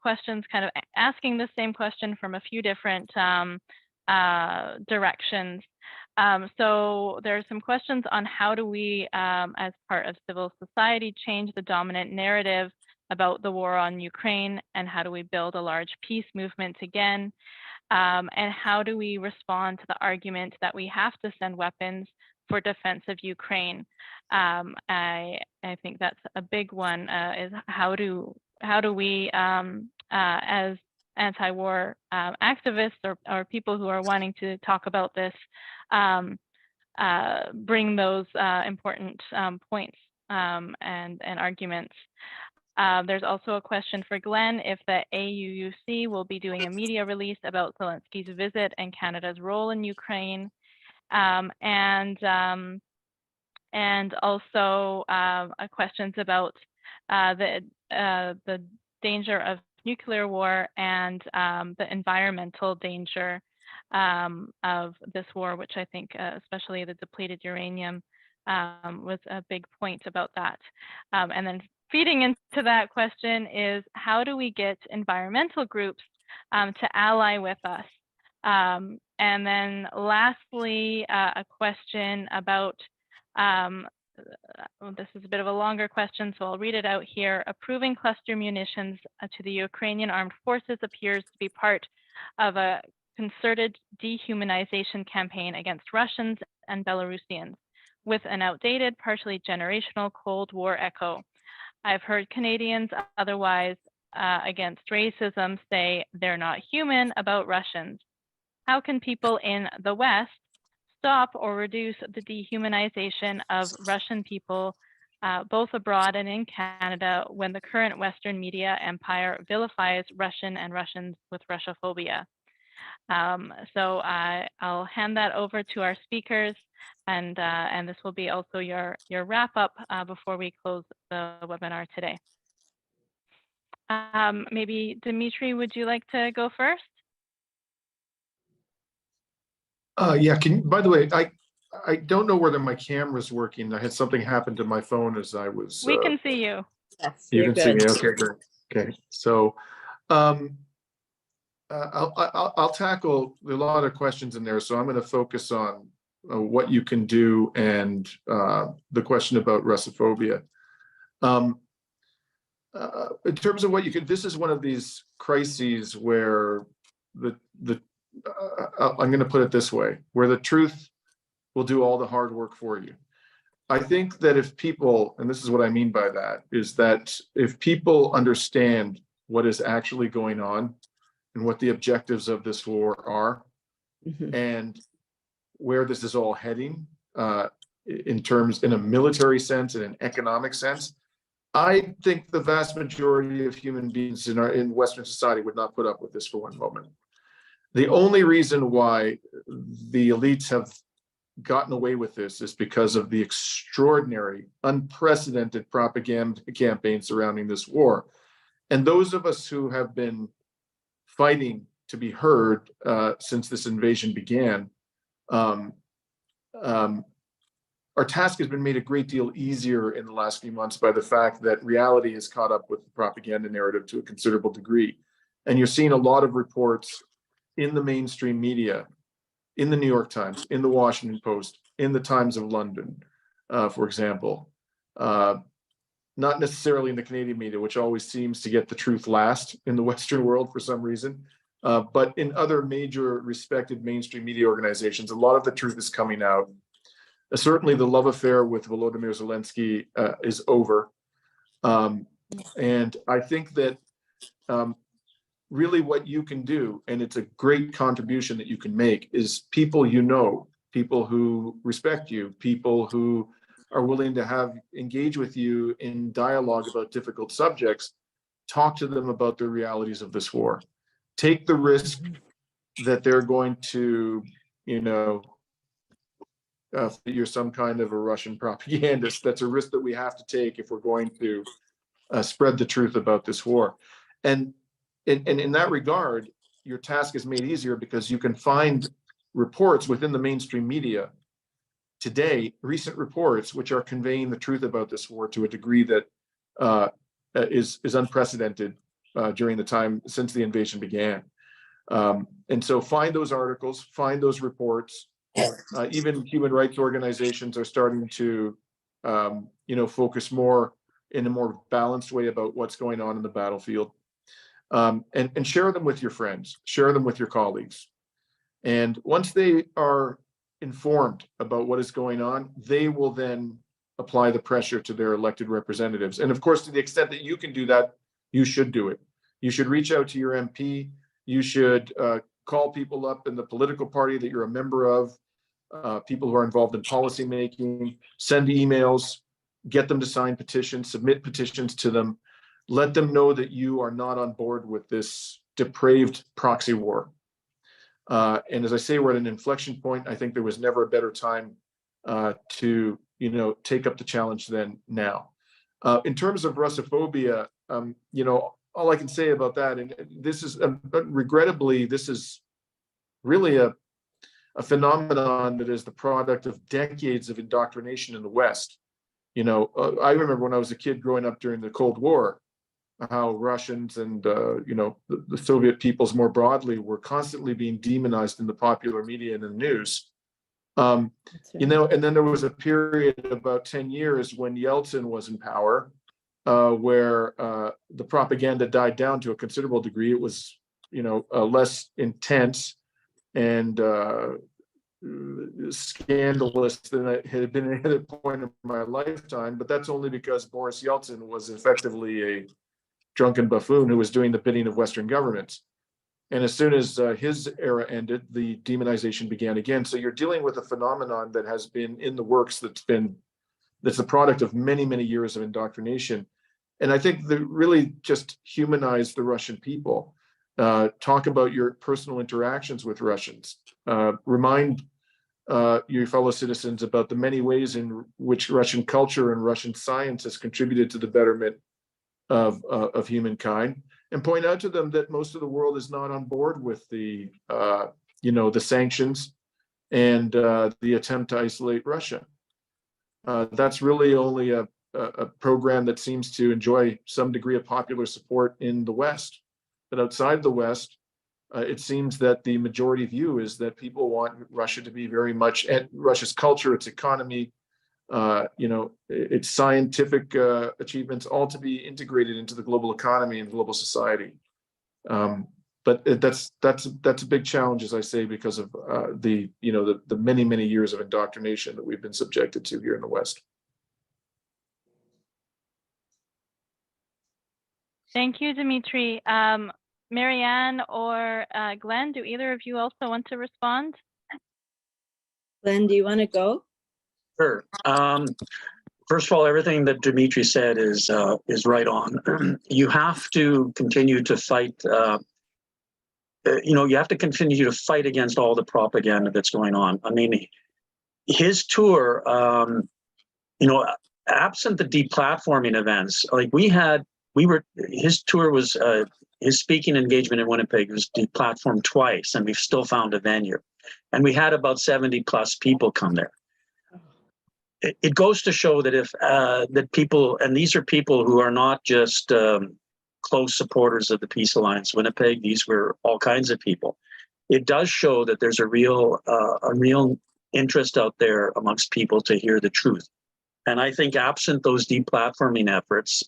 Speaker 2: questions kind of asking the same question from a few different directions. So there are some questions on how do we, as part of civil society, change the dominant narrative about the war on Ukraine, and how do we build a large peace movement again, and how do we respond to the argument that we have to send weapons for defense of Ukraine. I think that's a big one, is how do we, as anti-war activists or people who are wanting to talk about this, bring those important points and arguments. There's also a question for Glenn if the AUUC will be doing a media release about Zelensky's visit and Canada's role in Ukraine, and also questions about the danger of nuclear war and the environmental danger of this war, which I think especially the depleted uranium was a big point about that. And then feeding into that question is, how do we get environmental groups to ally with us? And then lastly, a question about, this is a bit of a longer question, so I'll read it out here. Approving cluster munitions to the Ukrainian armed forces appears to be part of a concerted dehumanization campaign against Russians and Belarusians with an outdated, partially generational Cold War echo. I've heard Canadians otherwise against racism say they're not human about Russians. How can people in the West stop or reduce the dehumanization of Russian people, both abroad and in Canada, when the current Western media empire vilifies Russian and Russians with Russophobia? So I'll hand that over to our speakers, and this will be also your wrap up before we close the webinar today. Maybe Dimitri, would you like to go first?
Speaker 3: Yeah, by the way, I don't know whether my camera's working. I had something happen to my phone as I was.
Speaker 2: We can see you.
Speaker 4: Yes,
Speaker 3: You
Speaker 4: you're
Speaker 3: can see
Speaker 4: good.
Speaker 3: me. Okay, great. Okay, so I'll tackle a lot of questions in there. So I'm going to focus on what you can do and the question about Russophobia. In terms of what you can, this is one of these crises where I'm going to put it this way, where the truth will do all the hard work for you. I think that if people, and this is what I mean by that, is that if people understand what is actually going on and what the objectives of this war are, and where this is all heading in a military sense and an economic sense, I think the vast majority of human beings in Western society would not put up with this for one moment. The only reason why the elites have gotten away with this is because of the extraordinary, unprecedented propaganda campaign surrounding this war. And those of us who have been fighting to be heard since this invasion began, our task has been made a great deal easier in the last few months by the fact that reality has caught up with the propaganda narrative to a considerable degree. And you're seeing a lot of reports in the mainstream media, in the New York Times, in the Washington Post, in the Times of London, for example, not necessarily in the Canadian media, which always seems to get the truth last in the Western world for some reason, but in other major respected mainstream media organizations, a lot of the truth is coming out. Certainly the love affair with Volodymyr Zelensky is over. And I think that really what you can do, and it's a great contribution that you can make, is people you know, people who respect you, people who are willing to engage with you in dialogue about difficult subjects, talk to them about the realities of this war. Take the risk that they're going to, you're some kind of a Russian propagandist. That's a risk that we have to take if we're going to spread the truth about this war. And in that regard, your task is made easier because you can find reports within the mainstream media today, recent reports, which are conveying the truth about this war to a degree that is unprecedented during the time since the invasion began. And so find those articles, find those reports. Even human rights organizations are starting to, focus more in a more balanced way about what's going on in the battlefield, and share them with your friends, share them with your colleagues. And once they are informed about what is going on, they will then apply the pressure to their elected representatives. And of course, to the extent that you can do that, you should do it. You should reach out to your MP. You should call people up in the political party that you're a member of, people who are involved in policy making, send emails, get them to sign petitions, submit petitions to them, let them know that you are not on board with this depraved proxy war. And as I say, we're at an inflection point. I think there was never a better time to, take up the challenge than now. In terms of Russophobia, all I can say about that, and this is regrettably, this is really a phenomenon that is the product of decades of indoctrination in the West. I remember when I was a kid growing up during the Cold War, how Russians and the Soviet peoples more broadly were constantly being demonized in the popular media and in the news. Right. And then there was a period about 10 years when Yeltsin was in power, where the propaganda died down to a considerable degree. It was, less intense and scandalous than it had been at any point in my lifetime. But that's only because Boris Yeltsin was effectively a drunken buffoon who was doing the bidding of Western governments. And as soon as his era ended, the demonization began again. So you're dealing with a phenomenon that has been in the works that's the product of many, many years of indoctrination. And I think that really just humanize the Russian people. Talk about your personal interactions with Russians. Remind your fellow citizens about the many ways in which Russian culture and Russian science has contributed to the betterment of humankind, and point out to them that most of the world is not on board with the sanctions and the attempt to isolate Russia. That's really only a program that seems to enjoy some degree of popular support in the West. But outside the West, it seems that the majority view is that people want Russia to be very much at Russia's culture, its economy, its scientific achievements, all to be integrated into the global economy and global society. But that's a big challenge, as I say, because of the many, many years of indoctrination that we've been subjected to here in the West.
Speaker 2: Thank you, Dimitri. Marianne or Glenn, do either of you also want to respond?
Speaker 4: Glenn, do you want to go?
Speaker 5: Sure. First of all, everything that Dimitri said is right on. You have to continue to fight. You have to continue to fight against all the propaganda that's going on. I mean, his tour, absent the deplatforming events, like his tour was his speaking engagement in Winnipeg was deplatformed twice, and we've still found a venue, and we had about 70 plus people come there. it goes to show that if that people, and these are people who are not just close supporters of the Peace Alliance Winnipeg, these were all kinds of people. It does show that there's a real interest out there amongst people to hear the truth. And I think absent those deplatforming efforts,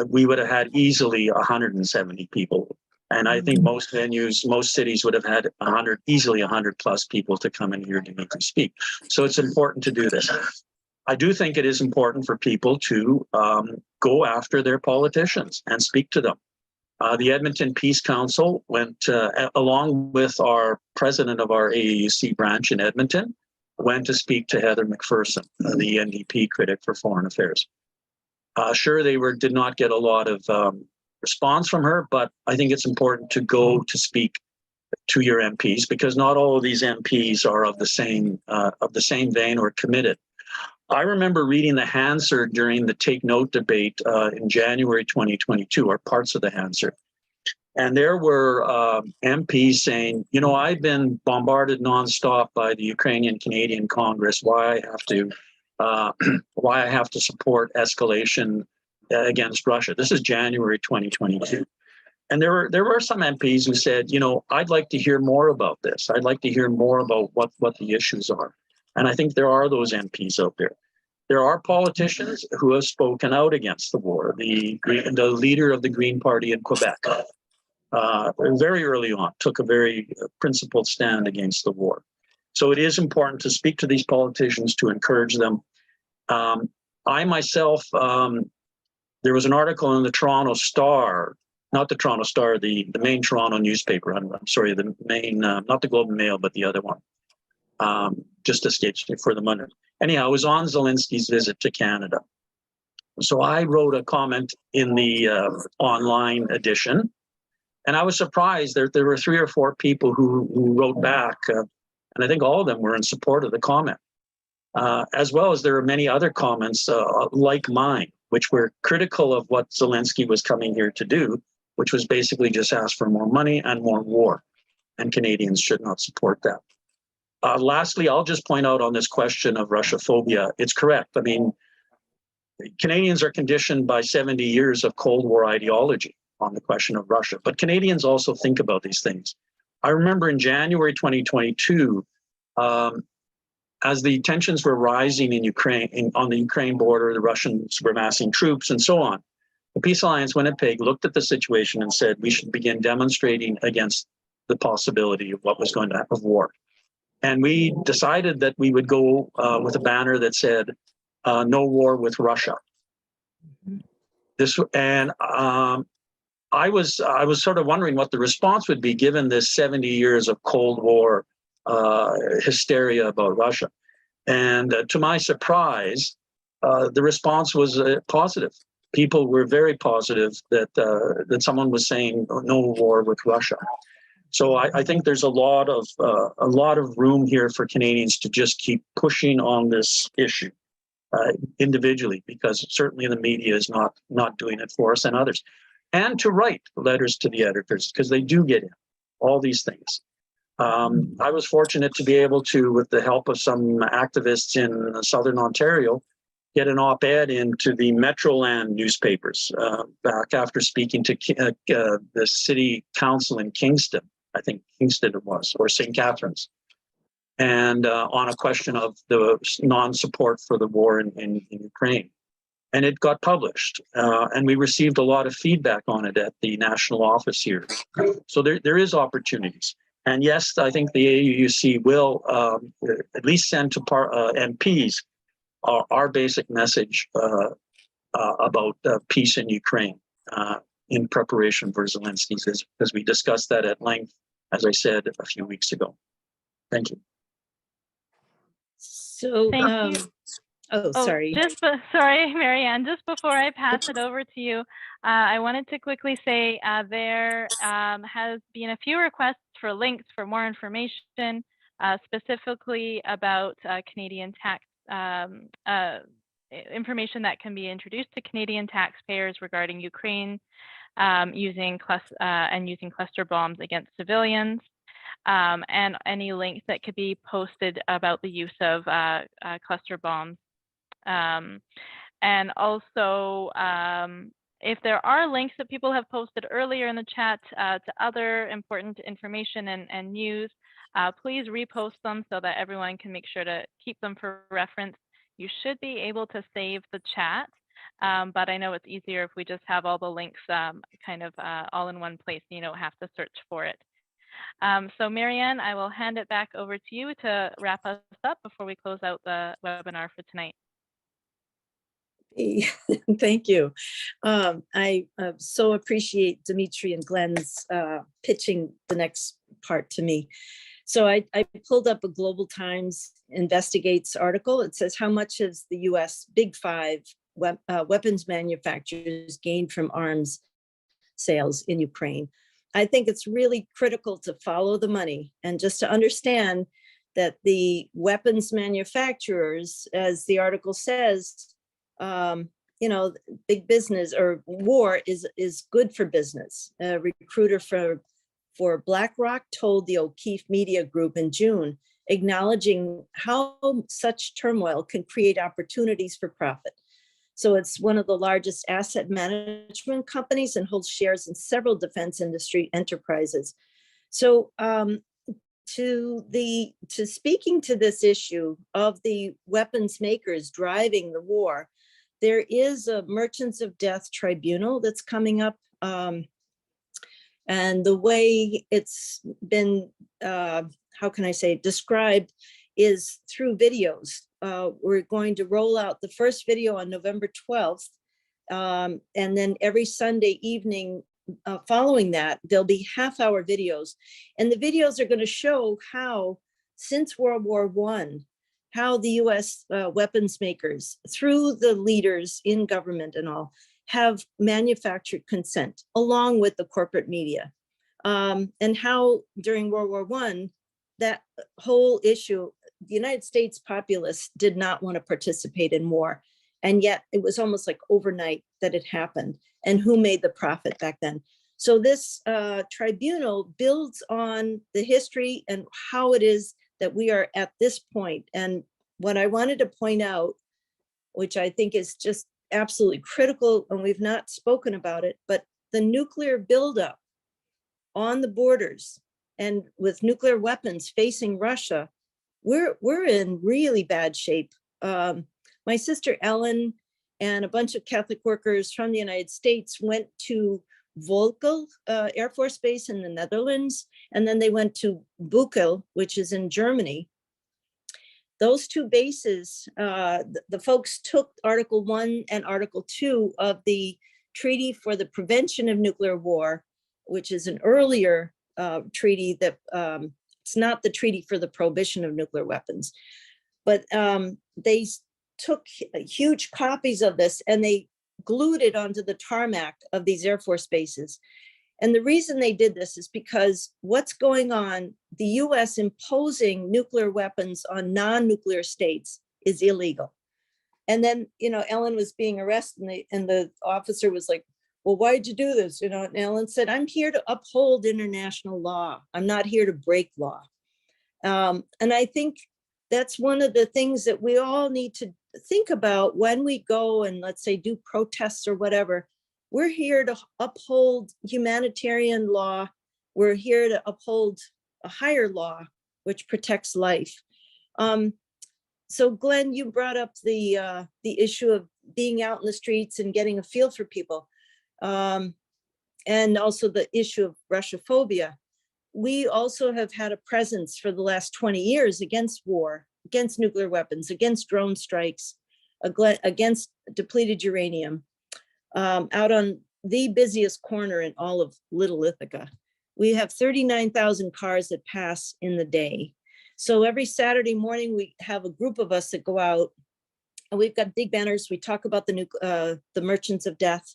Speaker 5: we would have had easily 170 people. And I think most venues, most cities would have had easily 100 plus people to come and hear Dimitri speak. So it's important to do this. I do think it is important for people to go after their politicians and speak to them. The Edmonton Peace Council went, along with our president of our AAUC branch in Edmonton, went to speak to Heather McPherson, the NDP critic for foreign affairs. Sure, they did not get a lot of response from her, but I think it's important to go to speak to your MPs, because not all of these MPs are of the same vein or committed. I remember reading the Hansard during the Take Note debate in January 2022, or parts of the Hansard. And there were MPs saying, you know, I've been bombarded nonstop by the Ukrainian Canadian Congress. Why I have to support escalation against Russia. This is January 2022. And there were some MPs who said, you know, I'd like to hear more about this. I'd like to hear more about what the issues are. And I think there are those MPs out there. There are politicians who have spoken out against the war. The leader of the Green Party in Quebec, very early on, took a very principled stand against the war. So it is important to speak to these politicians, to encourage them. I myself, there was an article in the Toronto Star, not the Toronto Star, the main Toronto newspaper. I'm sorry, the main, not the Globe and Mail, but the other one. Just escapes me for the moment. Anyhow, it was on Zelensky's visit to Canada. So I wrote a comment in the online edition, and I was surprised that there were 3 or 4 people who wrote back, and I think all of them were in support of the comment, as well as there were many other comments like mine, which were critical of what Zelensky was coming here to do, which was basically just ask for more money and more war, and Canadians should not support that. Lastly, I'll just point out on this question of Russophobia, it's correct. I mean, Canadians are conditioned by 70 years of Cold War ideology on the question of Russia, but Canadians also think about these things. I remember in January 2022, as the tensions were rising in Ukraine, on the Ukraine border, the Russians were massing troops and so on. The Peace Alliance Winnipeg looked at the situation and said we should begin demonstrating against the possibility of what was going to happen of war. And we decided that we would go with a banner that said, no war with Russia. I was sort of wondering what the response would be given this 70 years of Cold War hysteria about Russia. And to my surprise, the response was positive. People were very positive that someone was saying no war with Russia. So I think there's a lot of room here for Canadians to just keep pushing on this issue individually, because certainly the media is not doing it for us and others, and to write letters to the editors, because they do get in all these things. I was fortunate to be able to, with the help of some activists in Southern Ontario, get an op-ed into the Metroland newspapers back after speaking to the city council in Kingston. I think Kingston it was, or St. Catharines, and on a question of the non-support for the war in Ukraine. And it got published, and we received a lot of feedback on it at the national office here. So there is opportunities. And yes, I think the AUUC will at least send to MPs our basic message about peace in Ukraine in preparation for Zelensky's visit, because we discussed that at length, as I said a few weeks ago. Thank you.
Speaker 4: So,
Speaker 2: Thank you.
Speaker 4: sorry.
Speaker 2: Sorry, Marianne, just before I pass it over to you, I wanted to quickly say there has been a few requests for links for more information, specifically about Canadian tax information that can be introduced to Canadian taxpayers regarding Ukraine using cluster bombs against civilians. and any links that could be posted about the use of cluster bombs. And also, if there are links that people have posted earlier in the chat to other important information and news, please repost them so that everyone can make sure to keep them for reference. You should be able to save the chat, but I know it's easier if we just have all the links kind of all in one place. You don't have to search for it. So Marianne, I will hand it back over to you to wrap us up before we close out the webinar for tonight.
Speaker 4: Thank you. I so appreciate Dimitri and Glenn's pitching the next part to me. So I pulled up a Global Times Investigates article. It says, how much has the US Big Five weapons manufacturers gained from arms sales in Ukraine? I think it's really critical to follow the money and just to understand that the weapons manufacturers, as the article says, you know, big business or war is good for business. A recruiter for BlackRock told the O'Keefe Media Group in June, acknowledging how such turmoil can create opportunities for profit. So it's one of the largest asset management companies and holds shares in several defense industry enterprises. So to speaking to this issue of the weapons makers driving the war, there is a Merchants of Death tribunal that's coming up. And the way it's been, how can I say, described is through videos. We're going to roll out the first video on November 12th. And then every Sunday evening following that, there'll be half-hour videos. And the videos are going to show how, since World War I, how the US weapons makers, through the leaders in government and all, have manufactured consent along with the corporate media. And how during World War I, that whole issue, the United States populace did not want to participate in war. And yet it was almost like overnight that it happened. And who made the profit back then? So this tribunal builds on the history and how it is that we are at this point. And what I wanted to point out, which I think is just absolutely critical, and we've not spoken about it, but the nuclear buildup on the borders and with nuclear weapons facing Russia, we're in really bad shape. My sister Ellen and a bunch of Catholic workers from the United States went to Volkel Air Force Base in the Netherlands, and then they went to Bukel, which is in Germany. Those two bases, the folks took Article 1 and Article 2 of the Treaty for the Prevention of Nuclear War, which is an earlier treaty that it's not the Treaty for the Prohibition of Nuclear Weapons, but they took huge copies of this and they glued it onto the tarmac of these Air Force bases. And the reason they did this is because what's going on, the US imposing nuclear weapons on non-nuclear states is illegal. And then, you know, Ellen was being arrested and the officer was like, well, why'd you do this? You know, and Ellen said, I'm here to uphold international law. I'm not here to break law. And I think that's one of the things that we all need to think about when we go and, let's say, do protests or whatever. We're here to uphold humanitarian law. We're here to uphold a higher law, which protects life. So Glenn, you brought up the issue of being out in the streets and getting a feel for people. And also the issue of Russophobia. We also have had a presence for the last 20 years against war, against nuclear weapons, against drone strikes, against depleted uranium, out on the busiest corner in all of Little Ithaca. We have 39,000 cars that pass in the day. So every Saturday morning, we have a group of us that go out and we've got big banners. We talk about the Merchants of Death.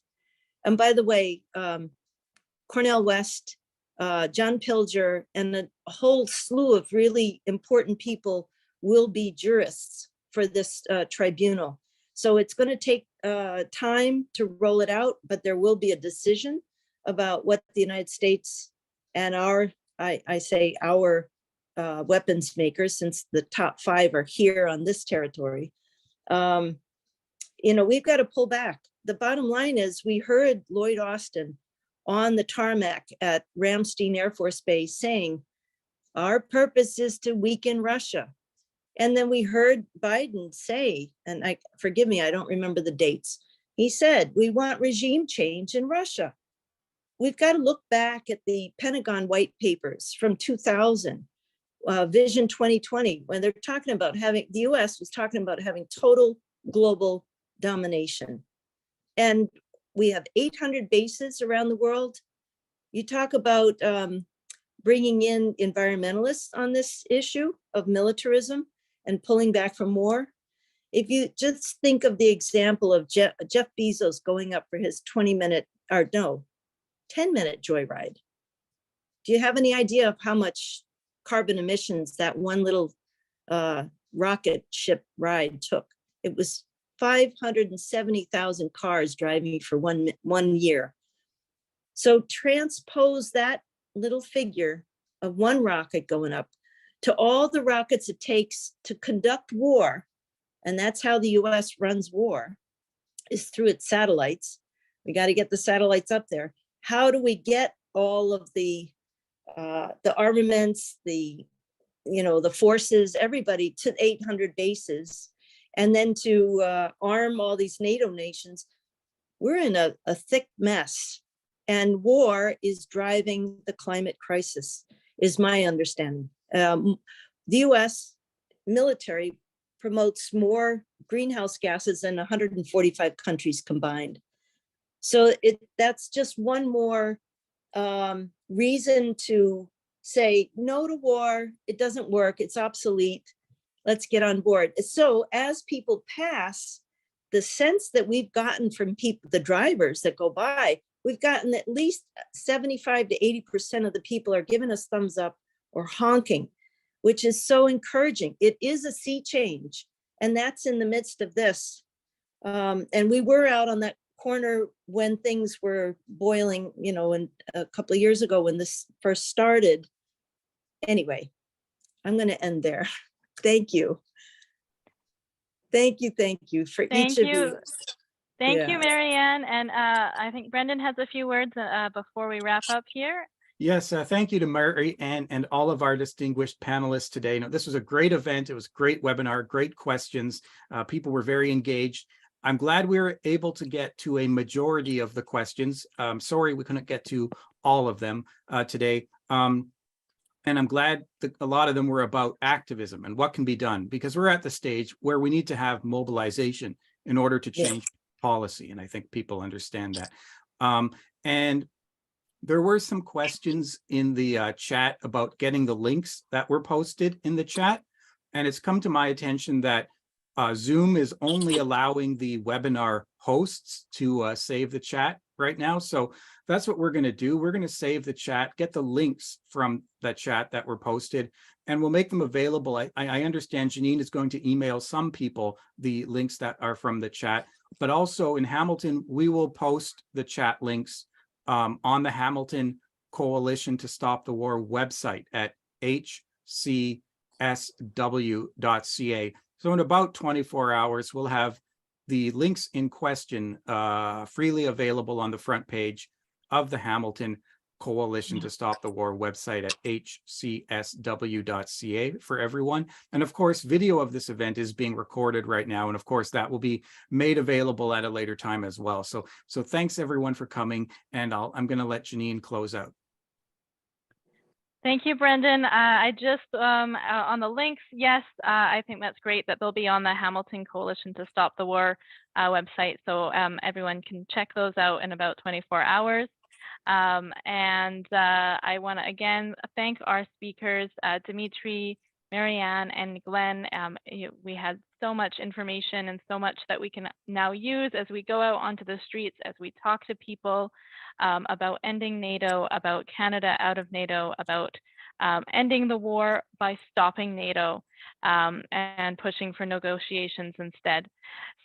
Speaker 4: And by the way, Cornell West, John Pilger, and a whole slew of really important people will be jurists for this tribunal. So it's going to take time to roll it out, but there will be a decision about what the United States and our I say our weapons makers, since the top 5 are here on this territory, we've got to pull back. The bottom line is we heard Lloyd Austin on the tarmac at Ramstein Air Force Base saying, our purpose is to weaken Russia. And then we heard Biden say, and forgive me, I don't remember the dates. He said, we want regime change in Russia. We've got to look back at the Pentagon white papers from 2000, Vision 2020, when they're talking about the US was talking about having total global domination. And we have 800 bases around the world. You talk about bringing in environmentalists on this issue of militarism and pulling back from war. If you just think of the example of Jeff Bezos going up for his 10-minute joyride. Do you have any idea of how much carbon emissions that one little rocket ship ride took? It was 570,000 cars driving for one year. So transpose that little figure of one rocket going up to all the rockets it takes to conduct war. And that's how the US runs war, is through its satellites. We got to get the satellites up there. How do we get all of the armaments, the forces, everybody to 800 bases, and then to arm all these NATO nations? We're in a thick mess, and war is driving the climate crisis, is my understanding. The US military promotes more greenhouse gases than 145 countries combined. So that's just one more reason to say no to war. It doesn't work. It's obsolete. Let's get on board. So as people pass, the sense that we've gotten from people, the drivers that go by, we've gotten at least 75 to 80% of the people are giving us thumbs up or honking, which is so encouraging. It is a sea change, and that's in the midst of this. And we were out on that corner when things were boiling, and a couple of years ago when this first started. Anyway, I'm going to end there. Thank you. Thank you for each of you.
Speaker 2: Thank you, Marianne. And I think Brendan has a few words before we wrap up here.
Speaker 1: Yes, thank you to Mary and all of our distinguished panelists today. This was a great event. It was a great webinar, great questions. People were very engaged. I'm glad we were able to get to a majority of the questions. Sorry we couldn't get to all of them today. And I'm glad that a lot of them were about activism and what can be done, because we're at the stage where we need to have mobilization in order to change policy. And I think people understand that. And there were some questions in the chat about getting the links that were posted in the chat. And it's come to my attention that Zoom is only allowing the webinar hosts to save the chat right now. So that's what we're going to do. We're going to save the chat, get the links from the chat that were posted, and we'll make them available. I understand Janine is going to email some people the links that are from the chat, but also in Hamilton, we will post the chat links on the Hamilton Coalition to Stop the War website at hcsw.ca. So in about 24 hours, we'll have the links in question freely available on the front page of the Hamilton Coalition to Stop the War website at hcsw.ca for everyone. And of course, video of this event is being recorded right now. And of course, that will be made available at a later time as well. So thanks everyone for coming. And I'm going to let Janine close out.
Speaker 2: Thank you, Brendan. I just, on the links, yes, I think that's great that they'll be on the Hamilton Coalition to Stop the War website. So everyone can check those out in about 24 hours. And I want to again thank our speakers, Dimitri, Marianne, and Glenn. We had so much information and so much that we can now use as we go out onto the streets, as we talk to people about ending NATO, about Canada out of NATO, about ending the war by stopping NATO and pushing for negotiations instead.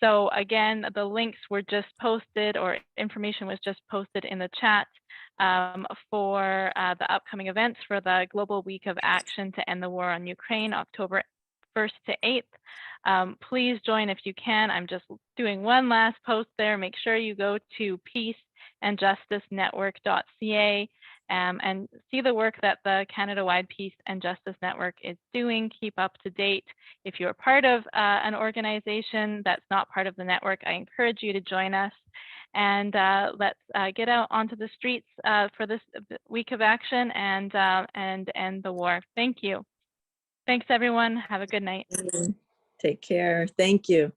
Speaker 2: So again, the links were just posted, or information was just posted in the chat. for the upcoming events for the Global Week of Action to End the War on Ukraine, October 1st to 8th. Please join if you can. I'm just doing one last post there. Make sure you go to peaceandjusticenetwork.ca and see the work that the Canada-wide Peace and Justice Network is doing. Keep up to date. If you're part of an organization that's not part of the network, I encourage you to join us. And let's get out onto the streets for this week of action and end the war. Thank you. Thanks, everyone. Have a good night.
Speaker 4: Take care. Thank you.